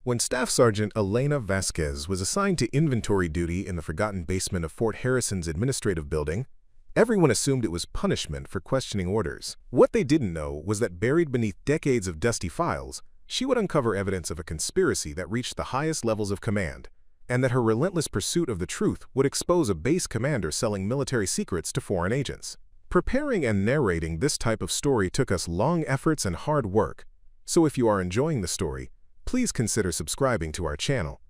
When Staff Sergeant Elena Vasquez was assigned to inventory duty in the forgotten basement of Fort Harrison's administrative building, everyone assumed it was punishment for questioning orders. What they didn't know was that buried beneath decades of dusty files, she would uncover evidence of a conspiracy that reached the highest levels of command, and that her relentless pursuit of the truth would expose a base commander selling military secrets to foreign agents. Preparing and narrating this type of story took us long efforts and hard work, so if you are enjoying the story, please consider subscribing to our channel.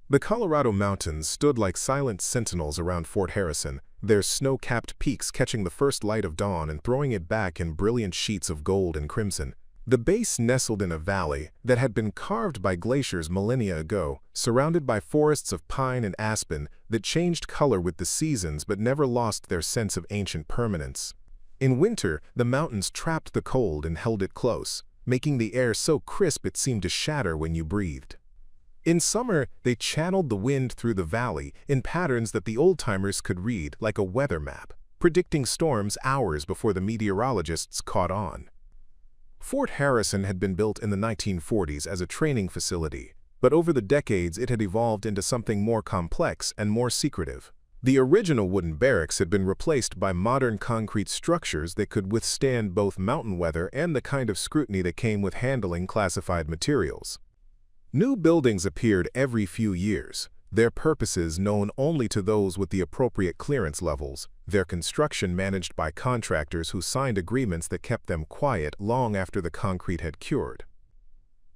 The Colorado mountains stood like silent sentinels around Fort Harrison, their snow-capped peaks catching the first light of dawn and throwing it back in brilliant sheets of gold and crimson. The base nestled in a valley that had been carved by glaciers millennia ago, surrounded by forests of pine and aspen that changed color with the seasons but never lost their sense of ancient permanence. In winter, the mountains trapped the cold and held it close, making the air so crisp it seemed to shatter when you breathed. In summer, they channeled the wind through the valley in patterns that the old-timers could read like a weather map, predicting storms hours before the meteorologists caught on. Fort Harrison had been built in the 1940s as a training facility, but over the decades it had evolved into something more complex and more secretive. The original wooden barracks had been replaced by modern concrete structures that could withstand both mountain weather and the kind of scrutiny that came with handling classified materials. New buildings appeared every few years, their purposes known only to those with the appropriate clearance levels, their construction managed by contractors who signed agreements that kept them quiet long after the concrete had cured.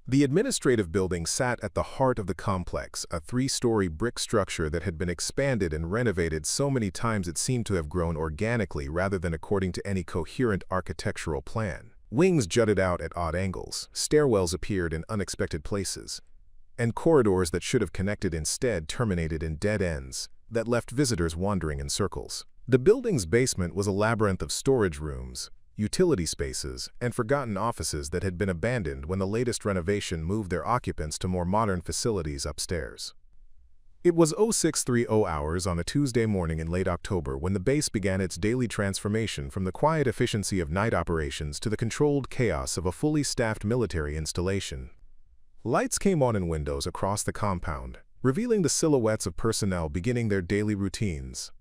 The administrative building sat at the heart of the complex, a three-story brick structure that had been expanded and renovated so many times it seemed to have grown organically rather than according to any coherent architectural plan. Wings jutted out at odd angles, stairwells appeared in unexpected places, and corridors that should have connected instead terminated in dead ends that left visitors wandering in circles. The building's basement was a labyrinth of storage rooms, utility spaces, and forgotten offices that had been abandoned when the latest renovation moved their occupants to more modern facilities upstairs. It was 0630 hours on a Tuesday morning in late October when the base began its daily transformation from the quiet efficiency of night operations to the controlled chaos of a fully staffed military installation. Lights came on in windows across the compound, revealing the silhouettes of personnel beginning their daily routines.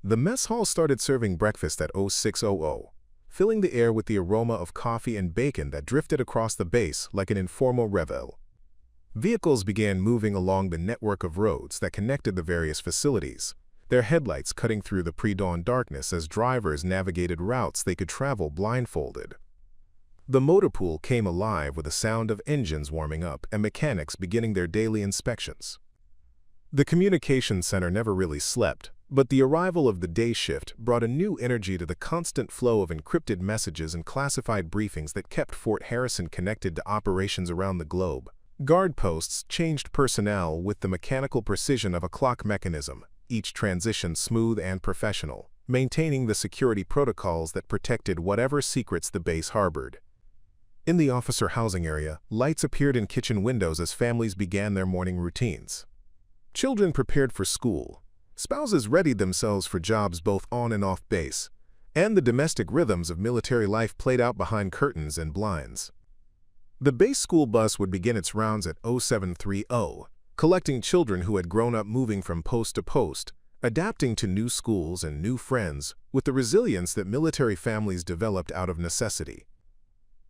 The mess hall started serving breakfast at 0600, filling the air with the aroma of coffee and bacon that drifted across the base like an informal revel. Vehicles began moving along the network of roads that connected the various facilities, their headlights cutting through the pre-dawn darkness as drivers navigated routes they could travel blindfolded. The motor pool came alive with the sound of engines warming up and mechanics beginning their daily inspections. The communications center never really slept, but the arrival of the day shift brought a new energy to the constant flow of encrypted messages and classified briefings that kept Fort Harrison connected to operations around the globe. Guard posts changed personnel with the mechanical precision of a clock mechanism, each transition smooth and professional, maintaining the security protocols that protected whatever secrets the base harbored. In the officer housing area, lights appeared in kitchen windows as families began their morning routines. Children prepared for school. Spouses readied themselves for jobs both on and off base, and the domestic rhythms of military life played out behind curtains and blinds. The base school bus would begin its rounds at 0730, collecting children who had grown up moving from post to post, adapting to new schools and new friends with the resilience that military families developed out of necessity.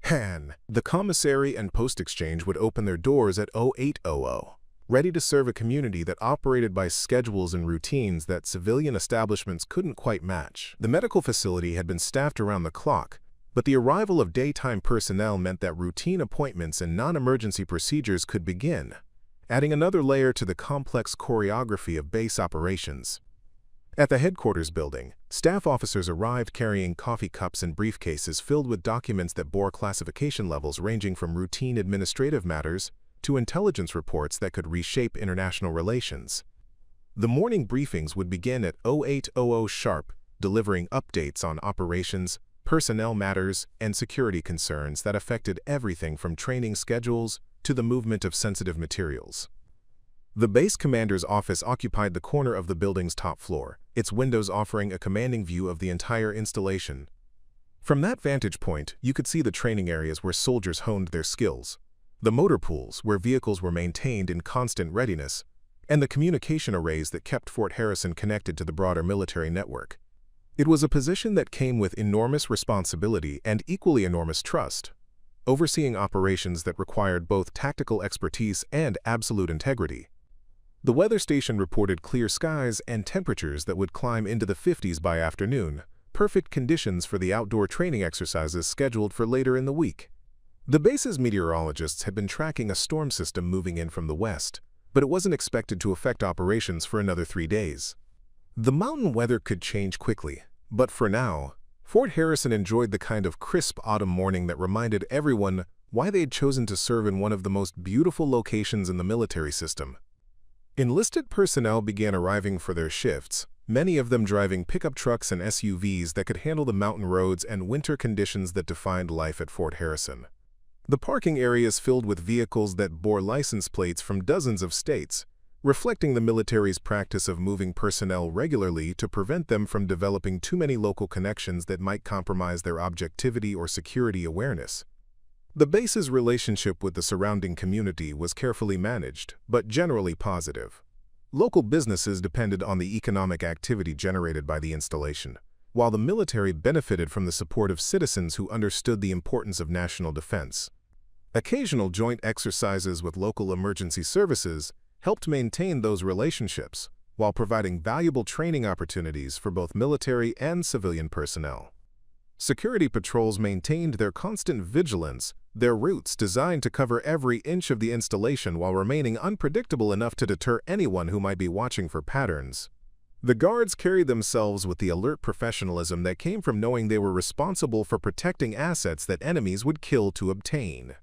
The commissary and post exchange would open their doors at 0800. Ready to serve a community that operated by schedules and routines that civilian establishments couldn't quite match. The medical facility had been staffed around the clock, but the arrival of daytime personnel meant that routine appointments and non-emergency procedures could begin, adding another layer to the complex choreography of base operations. At the headquarters building, staff officers arrived carrying coffee cups and briefcases filled with documents that bore classification levels ranging from routine administrative matters to intelligence reports that could reshape international relations. The morning briefings would begin at 0800 sharp, delivering updates on operations, personnel matters, and security concerns that affected everything from training schedules to the movement of sensitive materials. The base commander's office occupied the corner of the building's top floor, its windows offering a commanding view of the entire installation. From that vantage point, you could see the training areas where soldiers honed their skills. the motor pools where vehicles were maintained in constant readiness, and the communication arrays that kept Fort Harrison connected to the broader military network. It was a position that came with enormous responsibility and equally enormous trust, overseeing operations that required both tactical expertise and absolute integrity. The weather station reported clear skies and temperatures that would climb into the 50s by afternoon, perfect conditions for the outdoor training exercises scheduled for later in the week. The base's meteorologists had been tracking a storm system moving in from the west, but it wasn't expected to affect operations for another 3 days. The mountain weather could change quickly, but for now, Fort Harrison enjoyed the kind of crisp autumn morning that reminded everyone why they had chosen to serve in one of the most beautiful locations in the military system. Enlisted personnel began arriving for their shifts, many of them driving pickup trucks and SUVs that could handle the mountain roads and winter conditions that defined life at Fort Harrison. The parking areas filled with vehicles that bore license plates from dozens of states, reflecting the military's practice of moving personnel regularly to prevent them from developing too many local connections that might compromise their objectivity or security awareness. The base's relationship with the surrounding community was carefully managed, but generally positive. Local businesses depended on the economic activity generated by the installation, while the military benefited from the support of citizens who understood the importance of national defense. Occasional joint exercises with local emergency services helped maintain those relationships, while providing valuable training opportunities for both military and civilian personnel. Security patrols maintained their constant vigilance, their routes designed to cover every inch of the installation while remaining unpredictable enough to deter anyone who might be watching for patterns. The guards carried themselves with the alert professionalism that came from knowing they were responsible for protecting assets that enemies would kill to obtain.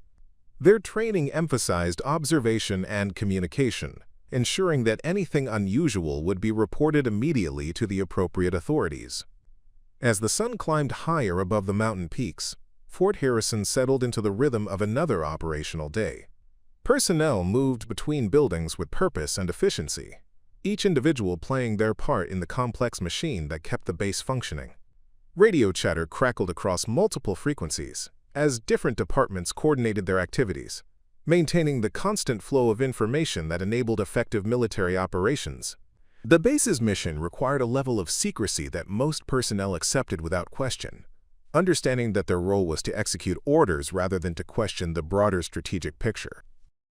Their training emphasized observation and communication, ensuring that anything unusual would be reported immediately to the appropriate authorities. As the sun climbed higher above the mountain peaks, Fort Harrison settled into the rhythm of another operational day. Personnel moved between buildings with purpose and efficiency, each individual playing their part in the complex machine that kept the base functioning. Radio chatter crackled across multiple frequencies as different departments coordinated their activities, maintaining the constant flow of information that enabled effective military operations. The base's mission required a level of secrecy that most personnel accepted without question, understanding that their role was to execute orders rather than to question the broader strategic picture.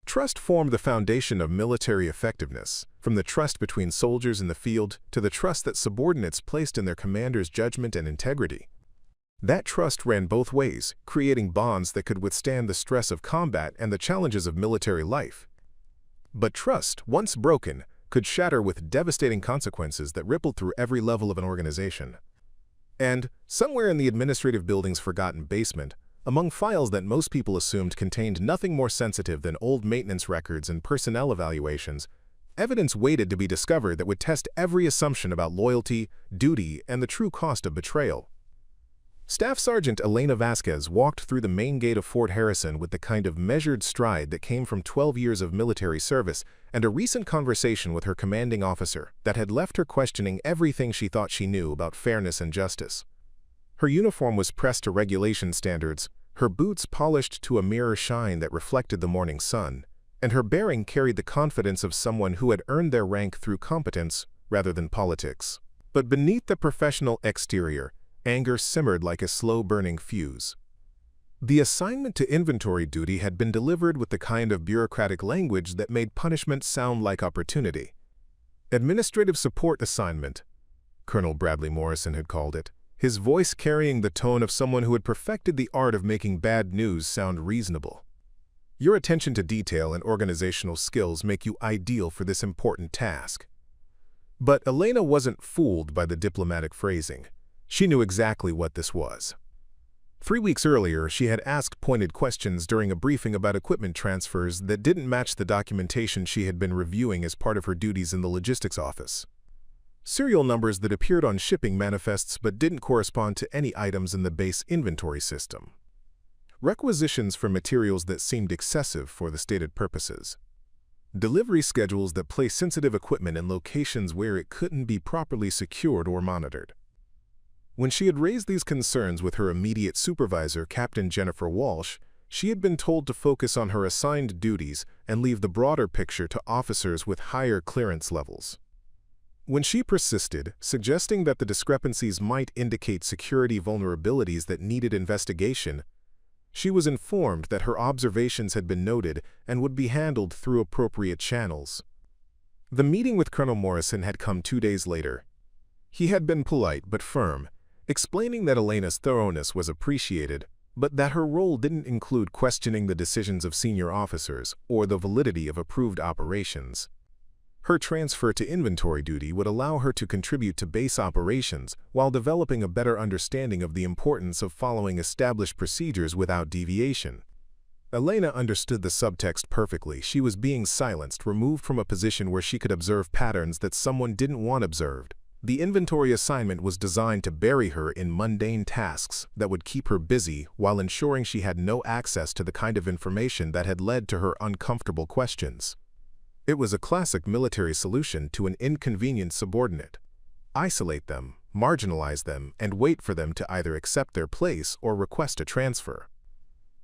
Trust formed the foundation of military effectiveness, from the trust between soldiers in the field to the trust that subordinates placed in their commander's judgment and integrity. That trust ran both ways, creating bonds that could withstand the stress of combat and the challenges of military life. But trust, once broken, could shatter with devastating consequences that rippled through every level of an organization. And, somewhere in the administrative building's forgotten basement, among files that most people assumed contained nothing more sensitive than old maintenance records and personnel evaluations, evidence waited to be discovered that would test every assumption about loyalty, duty, and the true cost of betrayal. Staff Sergeant Elena Vasquez walked through the main gate of Fort Harrison with the kind of measured stride that came from 12 years of military service and a recent conversation with her commanding officer that had left her questioning everything she thought she knew about fairness and justice. Her uniform was pressed to regulation standards, her boots polished to a mirror shine that reflected the morning sun, and her bearing carried the confidence of someone who had earned their rank through competence rather than politics. But beneath the professional exterior, anger simmered like a slow-burning fuse. The assignment to inventory duty had been delivered with the kind of bureaucratic language that made punishment sound like opportunity. Administrative support assignment, Colonel Bradley Morrison had called it, his voice carrying the tone of someone who had perfected the art of making bad news sound reasonable. Your attention to detail and organizational skills make you ideal for this important task. But Elena wasn't fooled by the diplomatic phrasing. She knew exactly what this was. 3 weeks earlier, she had asked pointed questions during a briefing about equipment transfers that didn't match the documentation she had been reviewing as part of her duties in the logistics office. Serial numbers that appeared on shipping manifests but didn't correspond to any items in the base inventory system. Requisitions for materials that seemed excessive for the stated purposes. Delivery schedules that placed sensitive equipment in locations where it couldn't be properly secured or monitored. When she had raised these concerns with her immediate supervisor, Captain Jennifer Walsh, She had been told to focus on her assigned duties and leave the broader picture to officers with higher clearance levels. When she persisted, suggesting that the discrepancies might indicate security vulnerabilities that needed investigation, she was informed that her observations had been noted and would be handled through appropriate channels. The meeting with Colonel Morrison had come 2 days later. He had been polite but firm, explaining that Elena's thoroughness was appreciated, but that her role didn't include questioning the decisions of senior officers or the validity of approved operations. Her transfer to inventory duty would allow her to contribute to base operations while developing a better understanding of the importance of following established procedures without deviation. Elena understood the subtext perfectly. She was being silenced, removed from a position where she could observe patterns that someone didn't want observed. The inventory assignment was designed to bury her in mundane tasks that would keep her busy while ensuring she had no access to the kind of information that had led to her uncomfortable questions. It was a classic military solution to an inconvenient subordinate. Isolate them, marginalize them, and wait for them to either accept their place or request a transfer.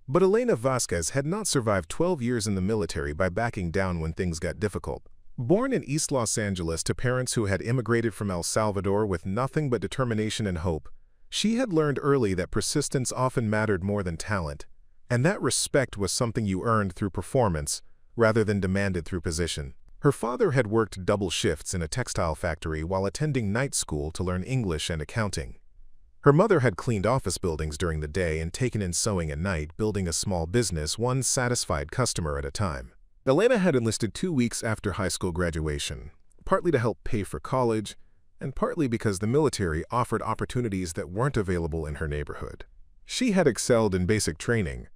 But Elena Vasquez had not survived 12 years in the military by backing down when things got difficult. Born in East Los Angeles to parents who had immigrated from El Salvador with nothing but determination and hope, she had learned early that persistence often mattered more than talent, and that respect was something you earned through performance rather than demanded through position. Her father had worked double shifts in a textile factory while attending night school to learn English and accounting. Her mother had cleaned office buildings during the day and taken in sewing at night, building a small business, one satisfied customer at a time. Elena had enlisted 2 weeks after high school graduation, partly to help pay for college, and partly because the military offered opportunities that weren't available in her neighborhood. She had excelled in basic training,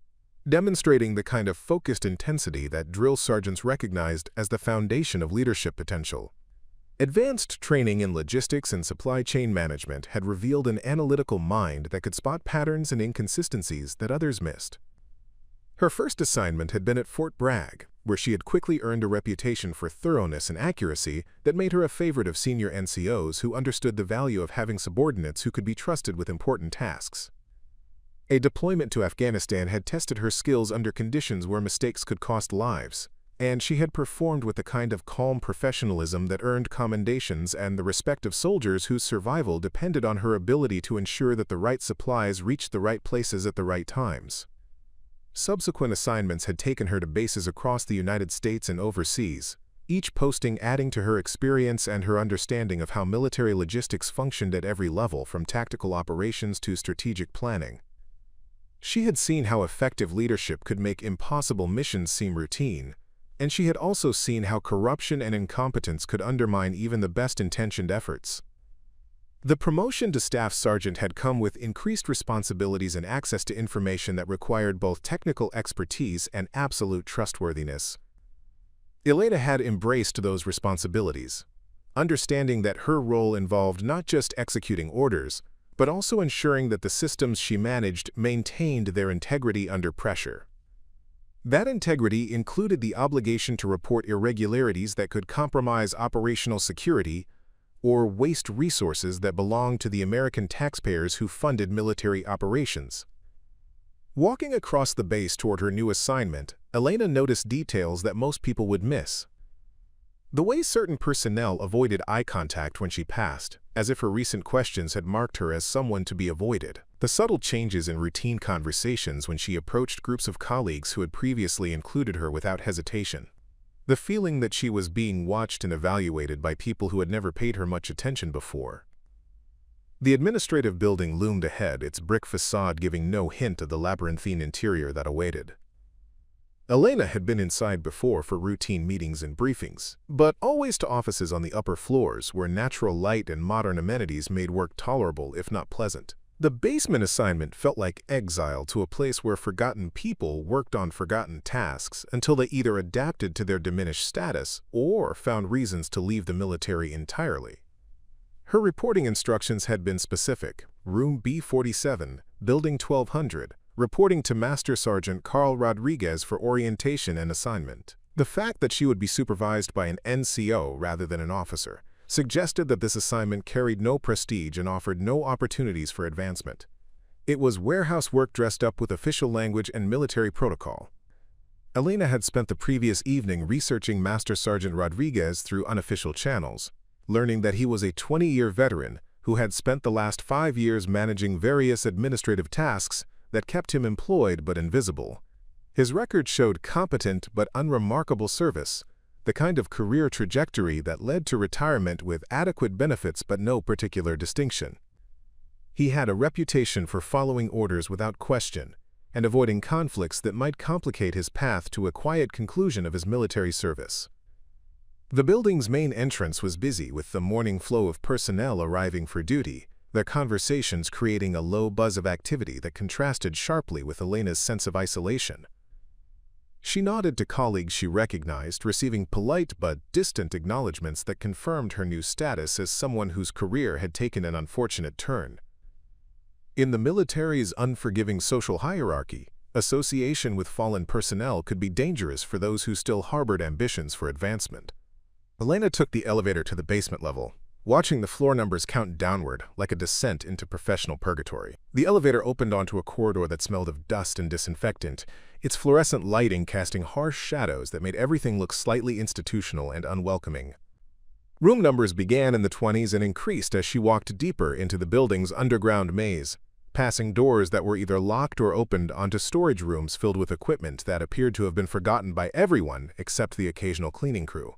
demonstrating the kind of focused intensity that drill sergeants recognized as the foundation of leadership potential. Advanced training in logistics and supply chain management had revealed an analytical mind that could spot patterns and inconsistencies that others missed. Her first assignment had been at Fort Bragg, where she had quickly earned a reputation for thoroughness and accuracy that made her a favorite of senior NCOs who understood the value of having subordinates who could be trusted with important tasks. A deployment to Afghanistan had tested her skills under conditions where mistakes could cost lives, and she had performed with a kind of calm professionalism that earned commendations and the respect of soldiers whose survival depended on her ability to ensure that the right supplies reached the right places at the right times. Subsequent assignments had taken her to bases across the United States and overseas, each posting adding to her experience and her understanding of how military logistics functioned at every level, from tactical operations to strategic planning. She had seen how effective leadership could make impossible missions seem routine, and she had also seen how corruption and incompetence could undermine even the best-intentioned efforts. The promotion to staff sergeant had come with increased responsibilities and access to information that required both technical expertise and absolute trustworthiness. Elena had embraced those responsibilities, understanding that her role involved not just executing orders, but also ensuring that the systems she managed maintained their integrity under pressure. That integrity included the obligation to report irregularities that could compromise operational security or waste resources that belonged to the American taxpayers who funded military operations. Walking across the base toward her new assignment, Elena noticed details that most people would miss. The way certain personnel avoided eye contact when she passed, as if her recent questions had marked her as someone to be avoided. The subtle changes in routine conversations when she approached groups of colleagues who had previously included her without hesitation. The feeling that she was being watched and evaluated by people who had never paid her much attention before. The administrative building loomed ahead, its brick facade giving no hint of the labyrinthine interior that awaited. Elena had been inside before for routine meetings and briefings, but always to offices on the upper floors where natural light and modern amenities made work tolerable if not pleasant. The basement assignment felt like exile to a place where forgotten people worked on forgotten tasks until they either adapted to their diminished status or found reasons to leave the military entirely. Her reporting instructions had been specific: Room B47, Building 1200, reporting to Master Sergeant Carl Rodriguez for orientation and assignment. The fact that she would be supervised by an NCO rather than an officer suggested that this assignment carried no prestige and offered no opportunities for advancement. It was warehouse work dressed up with official language and military protocol. Elena had spent the previous evening researching Master Sergeant Rodriguez through unofficial channels, learning that he was a 20-year veteran who had spent the last 5 years managing various administrative tasks that kept him employed but invisible. His record showed competent but unremarkable service, the kind of career trajectory that led to retirement with adequate benefits but no particular distinction. He had a reputation for following orders without question and avoiding conflicts that might complicate his path to a quiet conclusion of his military service. The building's main entrance was busy with the morning flow of personnel arriving for duty, their conversations creating a low buzz of activity that contrasted sharply with Elena's sense of isolation. She nodded to colleagues she recognized, receiving polite but distant acknowledgments that confirmed her new status as someone whose career had taken an unfortunate turn. In the military's unforgiving social hierarchy, association with fallen personnel could be dangerous for those who still harbored ambitions for advancement. Elena took the elevator to the basement level, watching the floor numbers count downward like a descent into professional purgatory. The elevator opened onto a corridor that smelled of dust and disinfectant, its fluorescent lighting casting harsh shadows that made everything look slightly institutional and unwelcoming. Room numbers began in the 20s and increased as she walked deeper into the building's underground maze, passing doors that were either locked or opened onto storage rooms filled with equipment that appeared to have been forgotten by everyone except the occasional cleaning crew.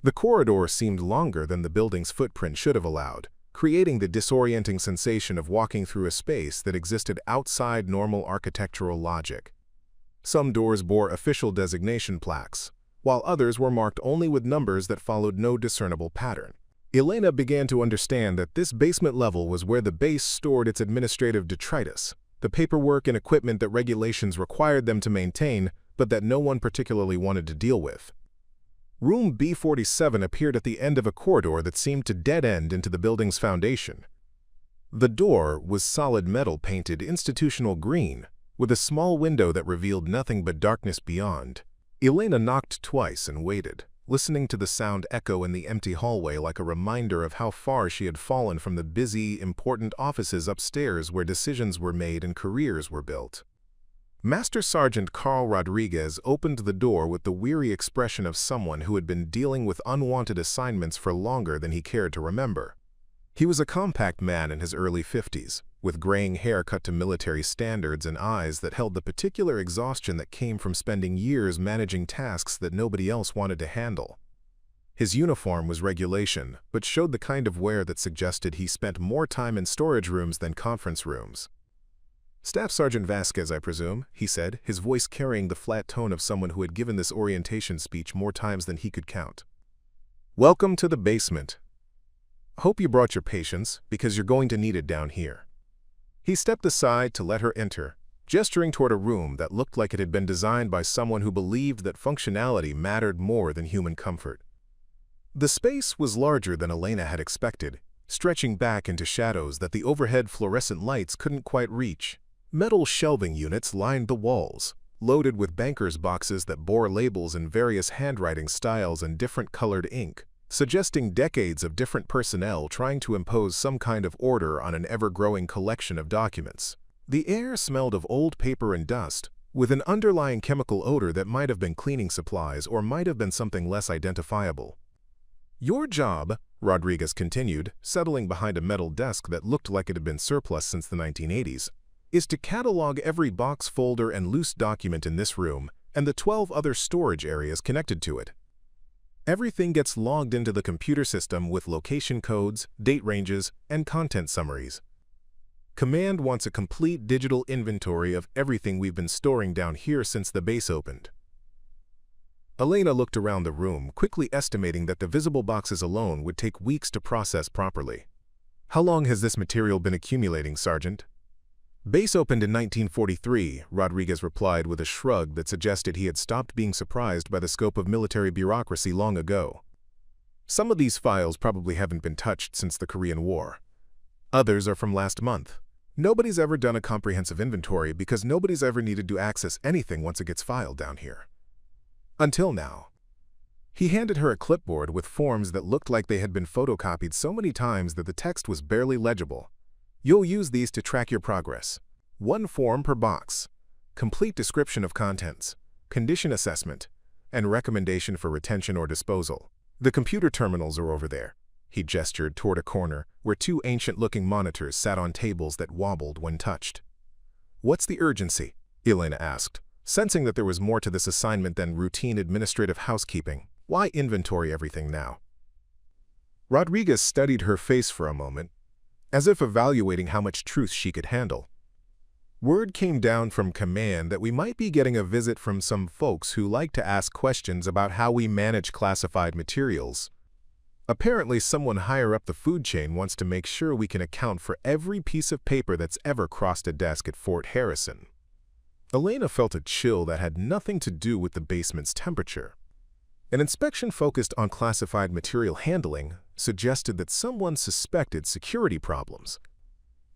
The corridor seemed longer than the building's footprint should have allowed, creating the disorienting sensation of walking through a space that existed outside normal architectural logic. Some doors bore official designation plaques, while others were marked only with numbers that followed no discernible pattern. Elena began to understand that this basement level was where the base stored its administrative detritus, the paperwork and equipment that regulations required them to maintain, but that no one particularly wanted to deal with. Room B47 appeared at the end of a corridor that seemed to dead-end into the building's foundation. The door was solid metal painted institutional green, with a small window that revealed nothing but darkness beyond. Elena knocked twice and waited, listening to the sound echo in the empty hallway like a reminder of how far she had fallen from the busy, important offices upstairs where decisions were made and careers were built. Master Sergeant Carl Rodriguez opened the door with the weary expression of someone who had been dealing with unwanted assignments for longer than he cared to remember. He was a compact man in his early 50s, with graying hair cut to military standards and eyes that held the particular exhaustion that came from spending years managing tasks that nobody else wanted to handle. His uniform was regulation, but showed the kind of wear that suggested he spent more time in storage rooms than conference rooms. "Staff Sergeant Vasquez, I presume," he said, his voice carrying the flat tone of someone who had given this orientation speech more times than he could count. "Welcome to the basement. Hope you brought your patience, because you're going to need it down here." He stepped aside to let her enter, gesturing toward a room that looked like it had been designed by someone who believed that functionality mattered more than human comfort. The space was larger than Elena had expected, stretching back into shadows that the overhead fluorescent lights couldn't quite reach. Metal shelving units lined the walls, loaded with bankers' boxes that bore labels in various handwriting styles and different colored ink, suggesting decades of different personnel trying to impose some kind of order on an ever-growing collection of documents. The air smelled of old paper and dust, with an underlying chemical odor that might have been cleaning supplies or might have been something less identifiable. "Your job," Rodriguez continued, settling behind a metal desk that looked like it had been surplus since the 1980s, "is to catalog every box, folder, and loose document in this room and the 12 other storage areas connected to it. Everything gets logged into the computer system with location codes, date ranges, and content summaries. Command wants a complete digital inventory of everything we've been storing down here since the base opened." Elena looked around the room, quickly estimating that the visible boxes alone would take weeks to process properly. "How long has this material been accumulating, Sergeant?" "Base opened in 1943, Rodriguez replied with a shrug that suggested he had stopped being surprised by the scope of military bureaucracy long ago. "Some of these files probably haven't been touched since the Korean War. Others are from last month. Nobody's ever done a comprehensive inventory because nobody's ever needed to access anything once it gets filed down here. Until now." He handed her a clipboard with forms that looked like they had been photocopied so many times that the text was barely legible. You'll use these to track your progress. One form per box. Complete description of contents, condition assessment, and recommendation for retention or disposal. The computer terminals are over there. He gestured toward a corner where two ancient-looking monitors sat on tables that wobbled when touched. What's the urgency? Elena asked, sensing that there was more to this assignment than routine administrative housekeeping. Why inventory everything now? Rodriguez studied her face for a moment, as if evaluating how much truth she could handle. Word came down from command that we might be getting a visit from some folks who like to ask questions about how we manage classified materials. Apparently, someone higher up the food chain wants to make sure we can account for every piece of paper that's ever crossed a desk at Fort Harrison. Elena felt a chill that had nothing to do with the basement's temperature. An inspection focused on classified material handling suggested that someone suspected security problems.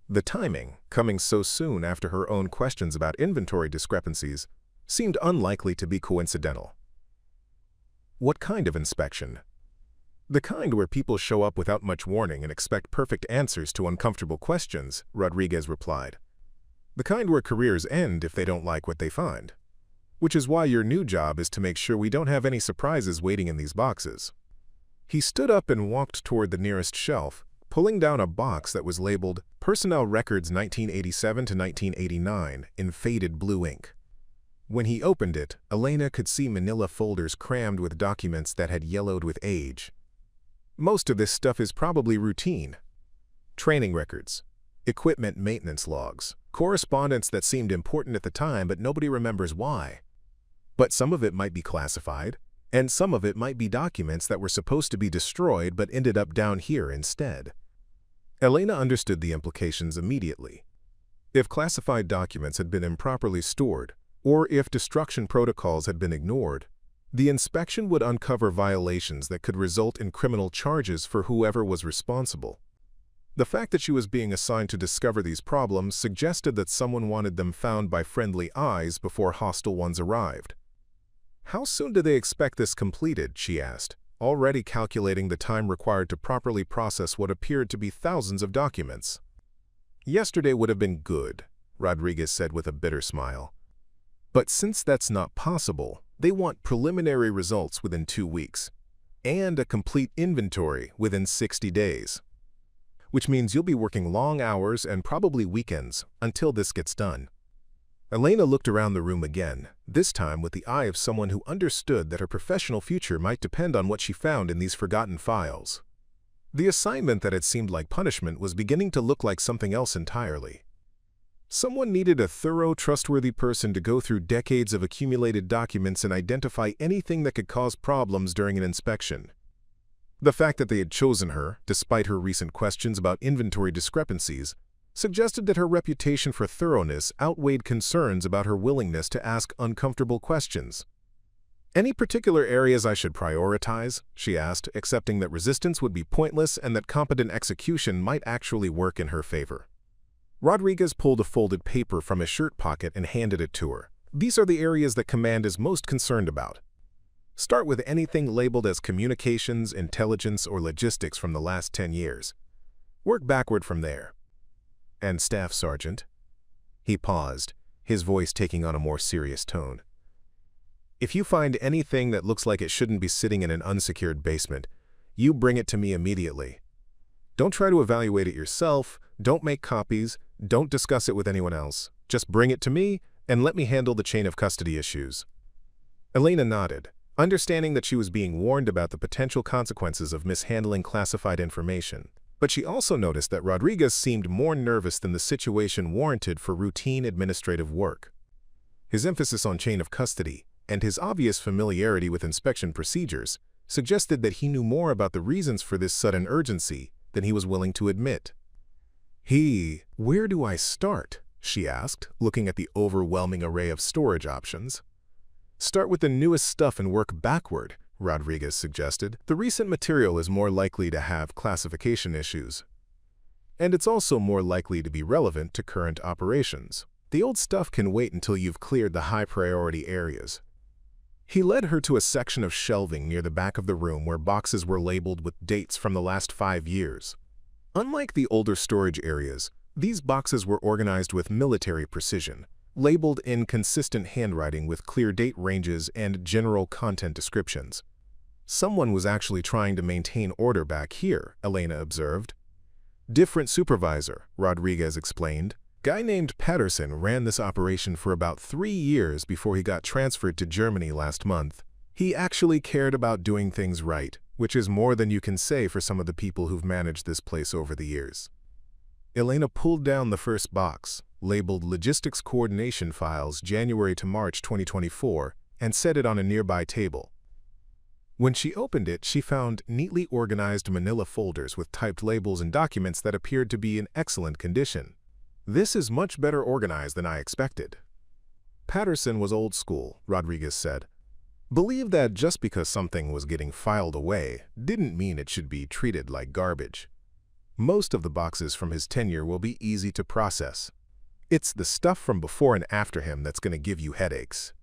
The timing, coming so soon after her own questions about inventory discrepancies, seemed unlikely to be coincidental. What kind of inspection? The kind where people show up without much warning and expect perfect answers to uncomfortable questions, Rodriguez replied. The kind where careers end if they don't like what they find. Which is why your new job is to make sure we don't have any surprises waiting in these boxes. He stood up and walked toward the nearest shelf, pulling down a box that was labeled Personnel Records 1987 to 1989 in faded blue ink. When he opened it, Elena could see manila folders crammed with documents that had yellowed with age. Most of this stuff is probably routine. Training records, equipment maintenance logs, correspondence that seemed important at the time but nobody remembers why. But some of it might be classified, and some of it might be documents that were supposed to be destroyed but ended up down here instead. Elena understood the implications immediately. If classified documents had been improperly stored, or if destruction protocols had been ignored, the inspection would uncover violations that could result in criminal charges for whoever was responsible. The fact that she was being assigned to discover these problems suggested that someone wanted them found by friendly eyes before hostile ones arrived. How soon do they expect this completed, she asked, already calculating the time required to properly process what appeared to be thousands of documents. Yesterday would have been good, Rodriguez said with a bitter smile. But since that's not possible, they want preliminary results within 2 weeks, and a complete inventory within 60 days. Which means you'll be working long hours and probably weekends until this gets done. Elena looked around the room again, this time with the eye of someone who understood that her professional future might depend on what she found in these forgotten files. The assignment that had seemed like punishment was beginning to look like something else entirely. Someone needed a thorough, trustworthy person to go through decades of accumulated documents and identify anything that could cause problems during an inspection. The fact that they had chosen her, despite her recent questions about inventory discrepancies, suggested that her reputation for thoroughness outweighed concerns about her willingness to ask uncomfortable questions. Any particular areas I should prioritize? She asked, accepting that resistance would be pointless and that competent execution might actually work in her favor. Rodriguez pulled a folded paper from his shirt pocket and handed it to her. These are the areas that Command is most concerned about. Start with anything labeled as communications, intelligence, or logistics from the last 10 years. Work backward from there. And Staff Sergeant? He paused, his voice taking on a more serious tone. If you find anything that looks like it shouldn't be sitting in an unsecured basement, you bring it to me immediately. Don't try to evaluate it yourself, don't make copies, don't discuss it with anyone else. Just bring it to me and let me handle the chain of custody issues. Elena nodded, understanding that she was being warned about the potential consequences of mishandling classified information. But she also noticed that Rodriguez seemed more nervous than the situation warranted for routine administrative work. His emphasis on chain of custody and his obvious familiarity with inspection procedures suggested that he knew more about the reasons for this sudden urgency than he was willing to admit. Where do I start? She asked, looking at the overwhelming array of storage options. Start with the newest stuff and work backward, Rodriguez suggested. The recent material is more likely to have classification issues. And it's also more likely to be relevant to current operations. The old stuff can wait until you've cleared the high-priority areas. He led her to a section of shelving near the back of the room where boxes were labeled with dates from the last 5 years. Unlike the older storage areas, These boxes were organized with military precision, labeled in consistent handwriting with clear date ranges and general content descriptions. Someone was actually trying to maintain order back here, Elena observed. Different supervisor, Rodriguez explained. Guy named Patterson ran this operation for about 3 years before he got transferred to Germany last month. He actually cared about doing things right, which is more than you can say for some of the people who've managed this place over the years. Elena pulled down the first box, labeled Logistics Coordination Files January to March 2024, and set it on a nearby table. When she opened it, she found neatly organized manila folders with typed labels and documents that appeared to be in excellent condition. This is much better organized than I expected. Patterson was old school, Rodriguez said. Believed that just because something was getting filed away didn't mean it should be treated like garbage. Most of the boxes from his tenure will be easy to process. It's the stuff from before and after him that's going to give you headaches.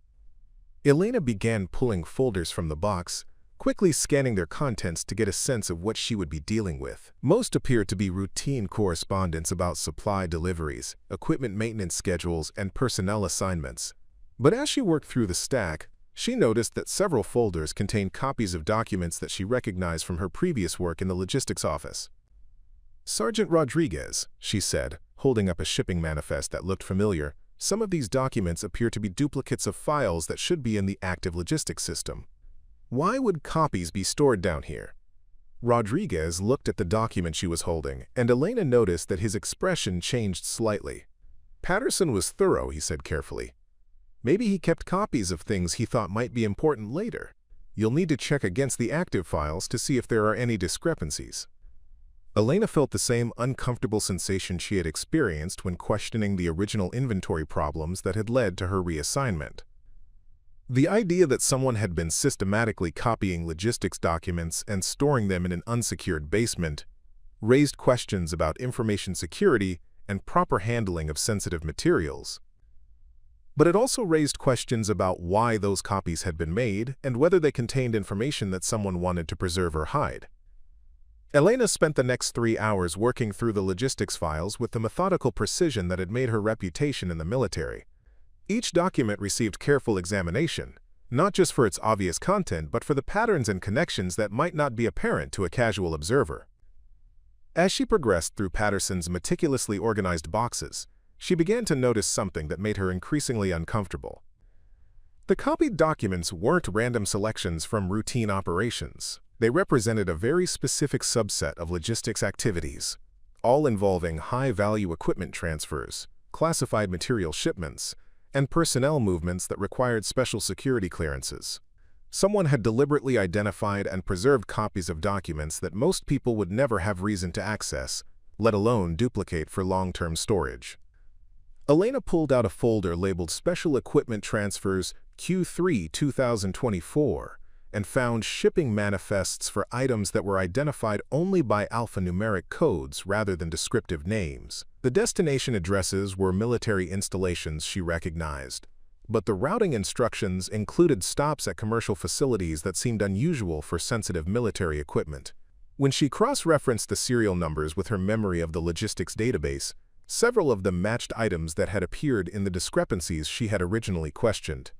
Elena began pulling folders from the box, quickly scanning their contents to get a sense of what she would be dealing with. Most appeared to be routine correspondence about supply deliveries, equipment maintenance schedules, and personnel assignments. But as she worked through the stack, she noticed that several folders contained copies of documents that she recognized from her previous work in the logistics office. Sergeant Rodriguez, she said, holding up a shipping manifest that looked familiar, some of these documents appear to be duplicates of files that should be in the active logistics system. Why would copies be stored down here? Rodriguez looked at the document she was holding, and Elena noticed that his expression changed slightly. Patterson was thorough, he said carefully. Maybe he kept copies of things he thought might be important later. You'll need to check against the active files to see if there are any discrepancies. Elena felt the same uncomfortable sensation she had experienced when questioning the original inventory problems that had led to her reassignment. The idea that someone had been systematically copying logistics documents and storing them in an unsecured basement raised questions about information security and proper handling of sensitive materials. But it also raised questions about why those copies had been made and whether they contained information that someone wanted to preserve or hide. Elena spent the next 3 hours working through the logistics files with the methodical precision that had made her reputation in the military. Each document received careful examination, not just for its obvious content, but for the patterns and connections that might not be apparent to a casual observer. As she progressed through Patterson's meticulously organized boxes, she began to notice something that made her increasingly uncomfortable. The copied documents weren't random selections from routine operations. They represented a very specific subset of logistics activities, all involving high-value equipment transfers, classified material shipments, and personnel movements that required special security clearances. Someone had deliberately identified and preserved copies of documents that most people would never have reason to access, let alone duplicate for long-term storage. Elena pulled out a folder labeled Special Equipment Transfers Q3 2024 and found shipping manifests for items that were identified only by alphanumeric codes rather than descriptive names. The destination addresses were military installations she recognized, but the routing instructions included stops at commercial facilities that seemed unusual for sensitive military equipment. When she cross-referenced the serial numbers with her memory of the logistics database, several of them matched items that had appeared in the discrepancies she had originally questioned.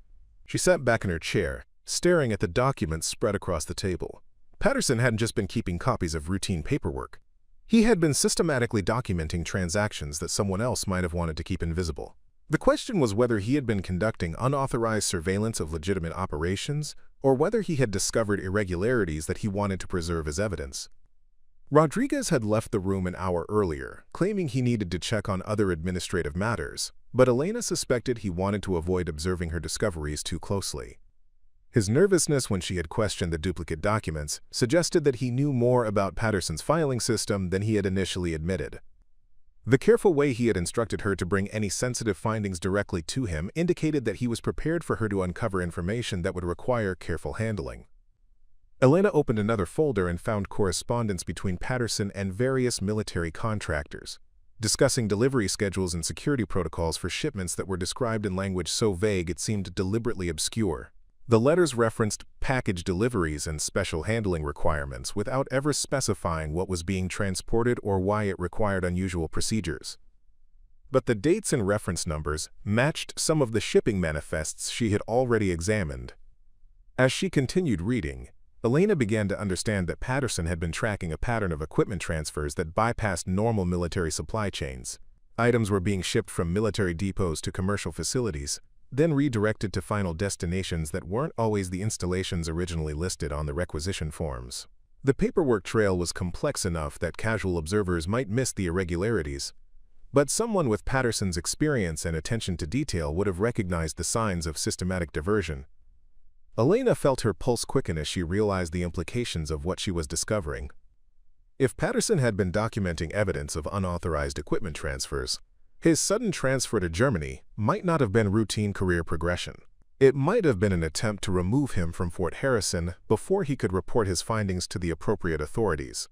She sat back in her chair, staring at the documents spread across the table. Patterson hadn't just been keeping copies of routine paperwork. He had been systematically documenting transactions that someone else might have wanted to keep invisible. The question was whether he had been conducting unauthorized surveillance of legitimate operations or whether he had discovered irregularities that he wanted to preserve as evidence. Rodriguez had left the room an hour earlier, claiming he needed to check on other administrative matters, but Elena suspected he wanted to avoid observing her discoveries too closely. His nervousness when she had questioned the duplicate documents suggested that he knew more about Patterson's filing system than he had initially admitted. The careful way he had instructed her to bring any sensitive findings directly to him indicated that he was prepared for her to uncover information that would require careful handling. Elena opened another folder and found correspondence between Patterson and various military contractors, discussing delivery schedules and security protocols for shipments that were described in language so vague it seemed deliberately obscure. The letters referenced package deliveries and special handling requirements without ever specifying what was being transported or why it required unusual procedures. but the dates and reference numbers matched some of the shipping manifests she had already examined. As she continued reading, Elena began to understand that Patterson had been tracking a pattern of equipment transfers that bypassed normal military supply chains. Items were being shipped from military depots to commercial facilities, then redirected to final destinations that weren't always the installations originally listed on the requisition forms. The paperwork trail was complex enough that casual observers might miss the irregularities, but someone with Patterson's experience and attention to detail would have recognized the signs of systematic diversion. Elena felt her pulse quicken as she realized the implications of what she was discovering. If Patterson had been documenting evidence of unauthorized equipment transfers, his sudden transfer to Germany might not have been routine career progression. It might have been an attempt to remove him from Fort Harrison before he could report his findings to the appropriate authorities.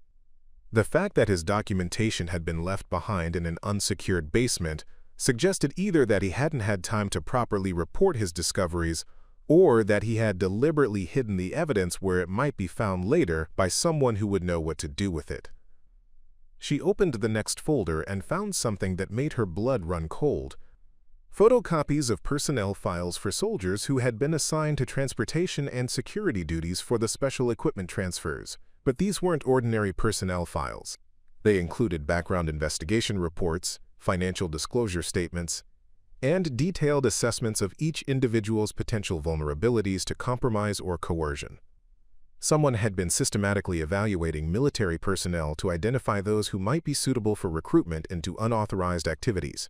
The fact that his documentation had been left behind in an unsecured basement suggested either that he hadn't had time to properly report his discoveries or that he had deliberately hidden the evidence where it might be found later by someone who would know what to do with it. She opened the next folder and found something that made her blood run cold. Photocopies of personnel files for soldiers who had been assigned to transportation and security duties for the special equipment transfers. But these weren't ordinary personnel files. They included background investigation reports, financial disclosure statements, and detailed assessments of each individual's potential vulnerabilities to compromise or coercion. Someone had been systematically evaluating military personnel to identify those who might be suitable for recruitment into unauthorized activities.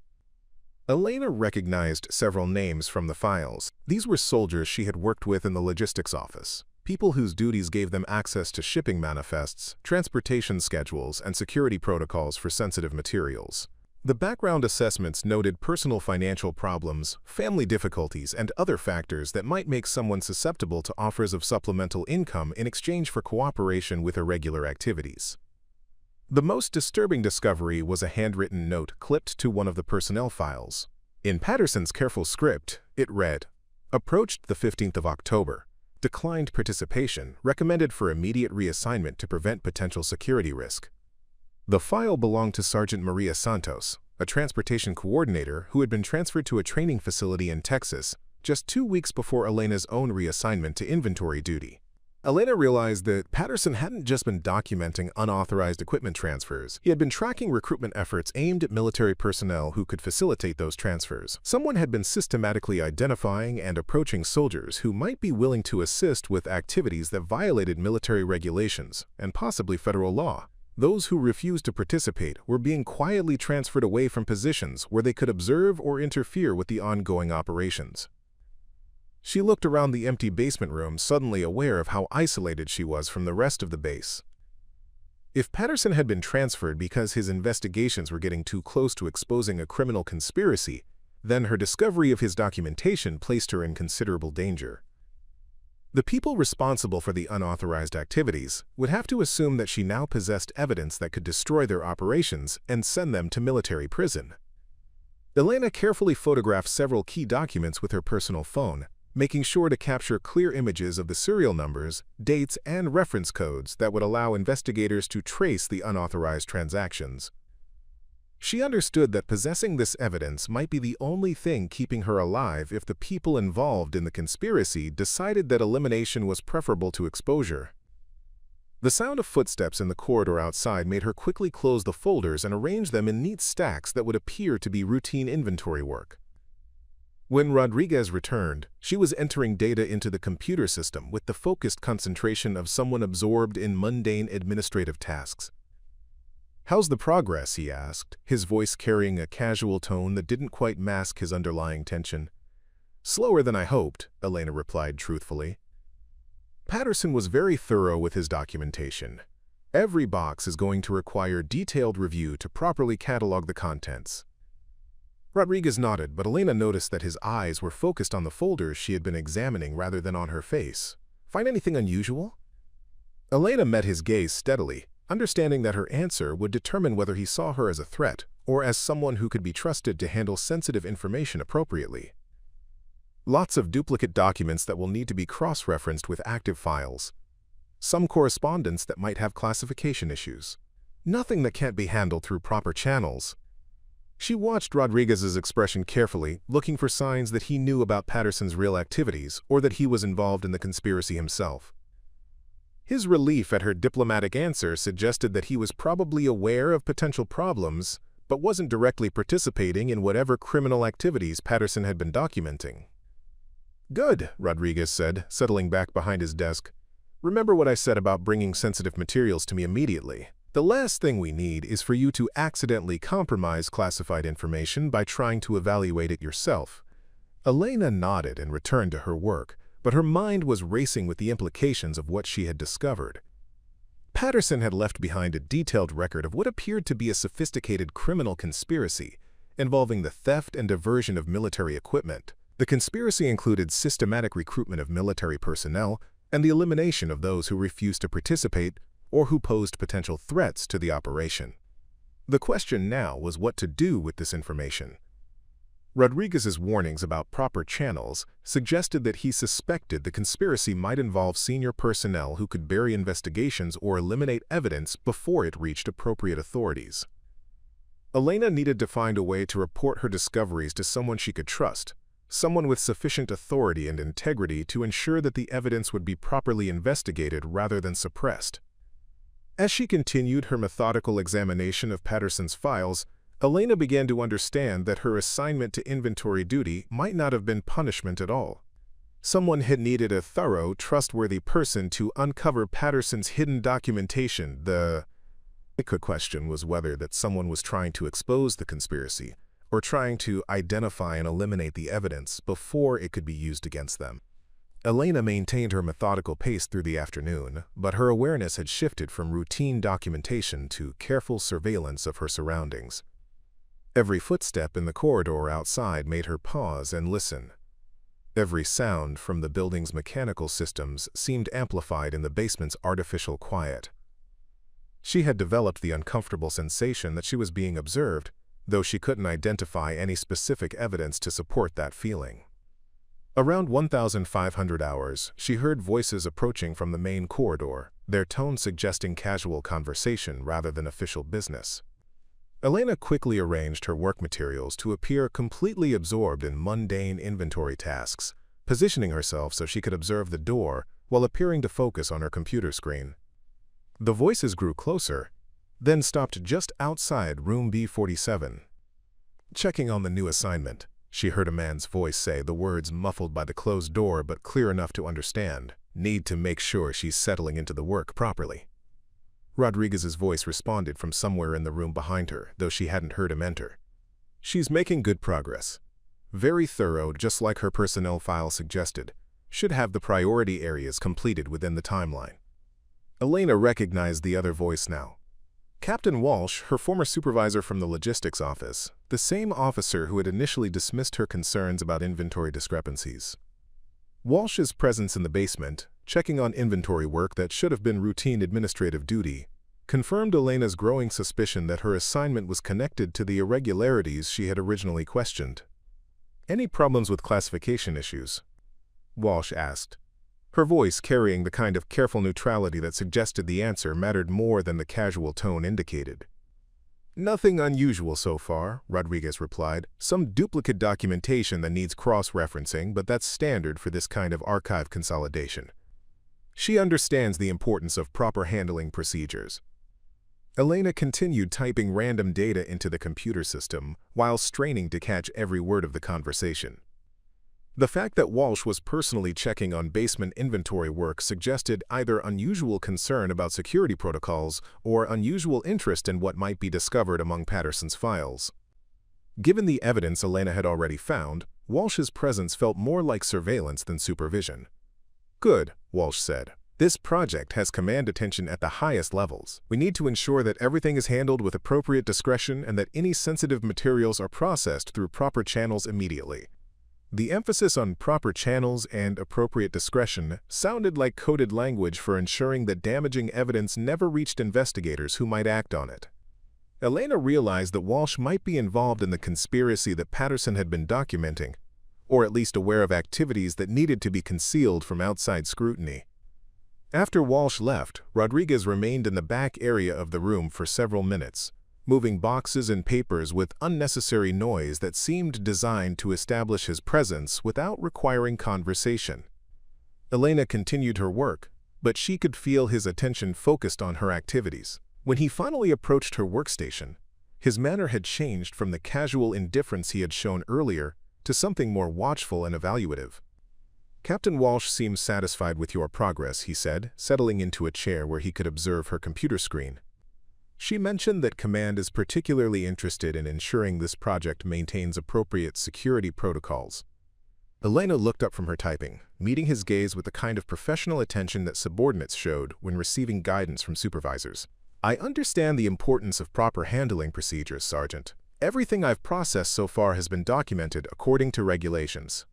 Elena recognized several names from the files. These were soldiers she had worked with in the logistics office, people whose duties gave them access to shipping manifests, transportation schedules, and security protocols for sensitive materials. The background assessments noted personal financial problems, family difficulties, and other factors that might make someone susceptible to offers of supplemental income in exchange for cooperation with irregular activities. The most disturbing discovery was a handwritten note clipped to one of the personnel files. In Patterson's careful script, it read, "Approached the 15th of October. Declined participation, recommended for immediate reassignment to prevent potential security risk." The file belonged to Sergeant Maria Santos, a transportation coordinator who had been transferred to a training facility in Texas just 2 weeks before Elena's own reassignment to inventory duty. Elena realized that Patterson hadn't just been documenting unauthorized equipment transfers. He had been tracking recruitment efforts aimed at military personnel who could facilitate those transfers. Someone had been systematically identifying and approaching soldiers who might be willing to assist with activities that violated military regulations and possibly federal law. Those who refused to participate were being quietly transferred away from positions where they could observe or interfere with the ongoing operations. She looked around the empty basement room, suddenly aware of how isolated she was from the rest of the base. If Patterson had been transferred because his investigations were getting too close to exposing a criminal conspiracy, then her discovery of his documentation placed her in considerable danger. The people responsible for the unauthorized activities would have to assume that she now possessed evidence that could destroy their operations and send them to military prison. Elena carefully photographed several key documents with her personal phone, making sure to capture clear images of the serial numbers, dates, and reference codes that would allow investigators to trace the unauthorized transactions. She understood that possessing this evidence might be the only thing keeping her alive if the people involved in the conspiracy decided that elimination was preferable to exposure. The sound of footsteps in the corridor outside made her quickly close the folders and arrange them in neat stacks that would appear to be routine inventory work. When Rodriguez returned, she was entering data into the computer system with the focused concentration of someone absorbed in mundane administrative tasks. "How's the progress?" he asked, his voice carrying a casual tone that didn't quite mask his underlying tension. "Slower than I hoped," Elena replied truthfully. Patterson was very thorough with his documentation. Every box is going to require detailed review to properly catalog the contents. Rodriguez nodded, but Elena noticed that his eyes were focused on the folders she had been examining rather than on her face. "Find anything unusual?" Elena met his gaze steadily, understanding that her answer would determine whether he saw her as a threat or as someone who could be trusted to handle sensitive information appropriately. Lots of duplicate documents that will need to be cross-referenced with active files. Some correspondence that might have classification issues. Nothing that can't be handled through proper channels. She watched Rodriguez's expression carefully, looking for signs that he knew about Patterson's real activities or that he was involved in the conspiracy himself. His relief at her diplomatic answer suggested that he was probably aware of potential problems, but wasn't directly participating in whatever criminal activities Patterson had been documenting. "Good," Rodriguez said, settling back behind his desk. "Remember what I said about bringing sensitive materials to me immediately. The last thing we need is for you to accidentally compromise classified information by trying to evaluate it yourself." Elena nodded and returned to her work, but her mind was racing with the implications of what she had discovered. Patterson had left behind a detailed record of what appeared to be a sophisticated criminal conspiracy involving the theft and diversion of military equipment. The conspiracy included systematic recruitment of military personnel and the elimination of those who refused to participate or who posed potential threats to the operation. The question now was what to do with this information. Rodriguez's warnings about proper channels suggested that he suspected the conspiracy might involve senior personnel who could bury investigations or eliminate evidence before it reached appropriate authorities. Elena needed to find a way to report her discoveries to someone she could trust, someone with sufficient authority and integrity to ensure that the evidence would be properly investigated rather than suppressed. As she continued her methodical examination of Patterson's files, Elena began to understand that her assignment to inventory duty might not have been punishment at all. Someone had needed a thorough, trustworthy person to uncover Patterson's hidden documentation. The question was whether that someone was trying to expose the conspiracy or trying to identify and eliminate the evidence before it could be used against them. Elena maintained her methodical pace through the afternoon, but her awareness had shifted from routine documentation to careful surveillance of her surroundings. Every footstep in the corridor outside made her pause and listen. Every sound from the building's mechanical systems seemed amplified in the basement's artificial quiet. She had developed the uncomfortable sensation that she was being observed, though she couldn't identify any specific evidence to support that feeling. Around 1,500 hours, she heard voices approaching from the main corridor, their tone suggesting casual conversation rather than official business. Elena quickly arranged her work materials to appear completely absorbed in mundane inventory tasks, positioning herself so she could observe the door while appearing to focus on her computer screen. The voices grew closer, then stopped just outside room B47. "Checking on the new assignment," she heard a man's voice say, the words muffled by the closed door but clear enough to understand. "Need to make sure she's settling into the work properly." Rodriguez's voice responded from somewhere in the room behind her, though she hadn't heard him enter. "She's making good progress. Very thorough, just like her personnel file suggested. Should have the priority areas completed within the timeline." Elena recognized the other voice now. Captain Walsh, her former supervisor from the logistics office, the same officer who had initially dismissed her concerns about inventory discrepancies. Walsh's presence in the basement, checking on inventory work that should have been routine administrative duty, confirmed Elena's growing suspicion that her assignment was connected to the irregularities she had originally questioned. "Any problems with classification issues?" Walsh asked, her voice carrying the kind of careful neutrality that suggested the answer mattered more than the casual tone indicated. "Nothing unusual so far," Rodriguez replied. "Some duplicate documentation that needs cross-referencing, but that's standard for this kind of archive consolidation." She understands the importance of proper handling procedures. Elena continued typing random data into the computer system while straining to catch every word of the conversation. The fact that Walsh was personally checking on basement inventory work suggested either unusual concern about security protocols or unusual interest in what might be discovered among Patterson's files. Given the evidence Elena had already found, Walsh's presence felt more like surveillance than supervision. "Good," Walsh said. "This project has command attention at the highest levels. We need to ensure that everything is handled with appropriate discretion and that any sensitive materials are processed through proper channels immediately." The emphasis on proper channels and appropriate discretion sounded like coded language for ensuring that damaging evidence never reached investigators who might act on it. Elena realized that Walsh might be involved in the conspiracy that Patterson had been documenting, or at least aware of activities that needed to be concealed from outside scrutiny. After Walsh left, Rodriguez remained in the back area of the room for several minutes, moving boxes and papers with unnecessary noise that seemed designed to establish his presence without requiring conversation. Elena continued her work, but she could feel his attention focused on her activities. When he finally approached her workstation, his manner had changed from the casual indifference he had shown earlier to something more watchful and evaluative. "Captain Walsh seems satisfied with your progress," he said, settling into a chair where he could observe her computer screen. "She mentioned that Command is particularly interested in ensuring this project maintains appropriate security protocols." Elena looked up from her typing, meeting his gaze with the kind of professional attention that subordinates showed when receiving guidance from supervisors. "I understand the importance of proper handling procedures, Sergeant. Everything I've processed so far has been documented according to regulations."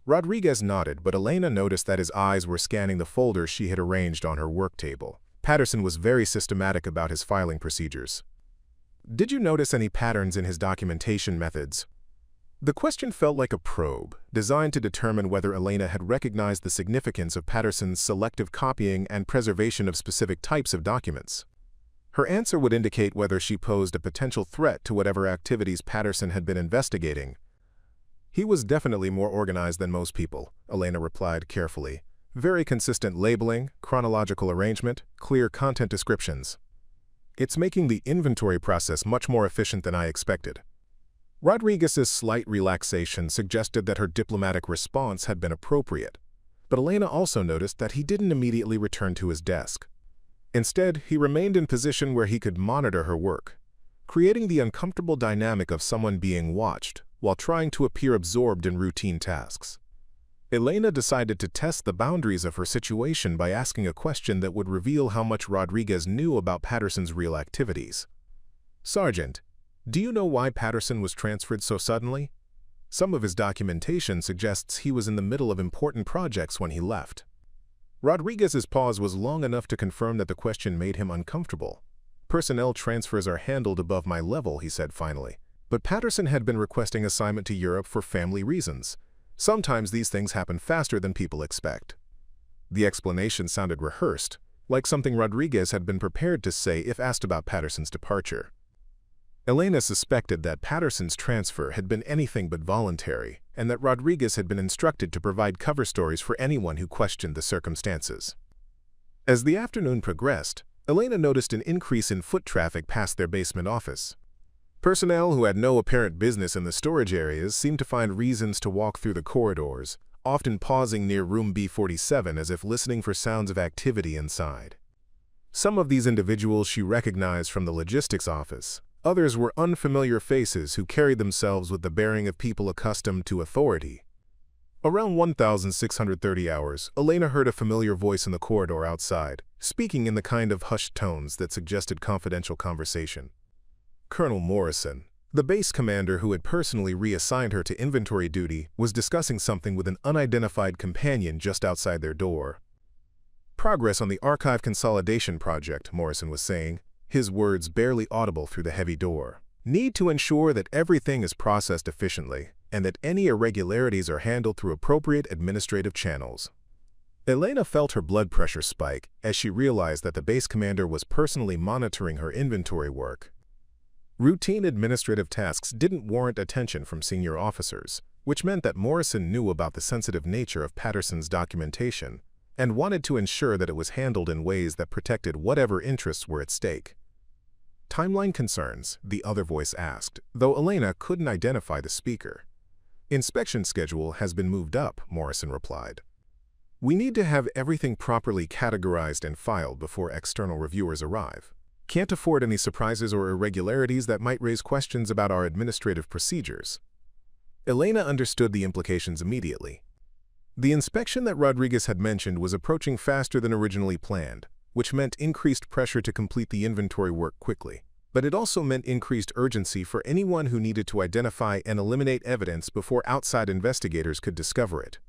Rodriguez nodded, but Elena noticed that his eyes were scanning the folders she had arranged on her work table. Patterson was very systematic about his filing procedures. "Did you notice any patterns in his documentation methods?" The question felt like a probe, designed to determine whether Elena had recognized the significance of Patterson's selective copying and preservation of specific types of documents. Her answer would indicate whether she posed a potential threat to whatever activities Patterson had been investigating. "He was definitely more organized than most people," Elena replied carefully. "Very consistent labeling, chronological arrangement, clear content descriptions. It's making the inventory process much more efficient than I expected." Rodriguez's slight relaxation suggested that her diplomatic response had been appropriate, but Elena also noticed that he didn't immediately return to his desk. Instead, he remained in position where he could monitor her work, creating the uncomfortable dynamic of someone being watched while trying to appear absorbed in routine tasks. Elena decided to test the boundaries of her situation by asking a question that would reveal how much Rodriguez knew about Patterson's real activities. "Sergeant, do you know why Patterson was transferred so suddenly? Some of his documentation suggests he was in the middle of important projects when he left." Rodriguez's pause was long enough to confirm that the question made him uncomfortable. "Personnel transfers are handled above my level," he said finally. "But Patterson had been requesting assignment to Europe for family reasons. Sometimes these things happen faster than people expect." The explanation sounded rehearsed, like something Rodriguez had been prepared to say if asked about Patterson's departure. Elena suspected that Patterson's transfer had been anything but voluntary, and that Rodriguez had been instructed to provide cover stories for anyone who questioned the circumstances. As the afternoon progressed, Elena noticed an increase in foot traffic past their basement office. Personnel who had no apparent business in the storage areas seemed to find reasons to walk through the corridors, often pausing near room B47 as if listening for sounds of activity inside. Some of these individuals she recognized from the logistics office. Others were unfamiliar faces who carried themselves with the bearing of people accustomed to authority. Around 1630 hours, Elena heard a familiar voice in the corridor outside, speaking in the kind of hushed tones that suggested confidential conversation. Colonel Morrison, the base commander who had personally reassigned her to inventory duty, was discussing something with an unidentified companion just outside their door. "Progress on the archive consolidation project," Morrison was saying, his words barely audible through the heavy door. "Need to ensure that everything is processed efficiently and that any irregularities are handled through appropriate administrative channels." Elena felt her blood pressure spike as she realized that the base commander was personally monitoring her inventory work. Routine administrative tasks didn't warrant attention from senior officers, which meant that Morrison knew about the sensitive nature of Patterson's documentation and wanted to ensure that it was handled in ways that protected whatever interests were at stake. "Timeline concerns?" the other voice asked, though Elena couldn't identify the speaker. "Inspection schedule has been moved up," Morrison replied. "We need to have everything properly categorized and filed before external reviewers arrive. Can't afford any surprises or irregularities that might raise questions about our administrative procedures." Elena understood the implications immediately. The inspection that Rodriguez had mentioned was approaching faster than originally planned, which meant increased pressure to complete the inventory work quickly. But it also meant increased urgency for anyone who needed to identify and eliminate evidence before outside investigators could discover it.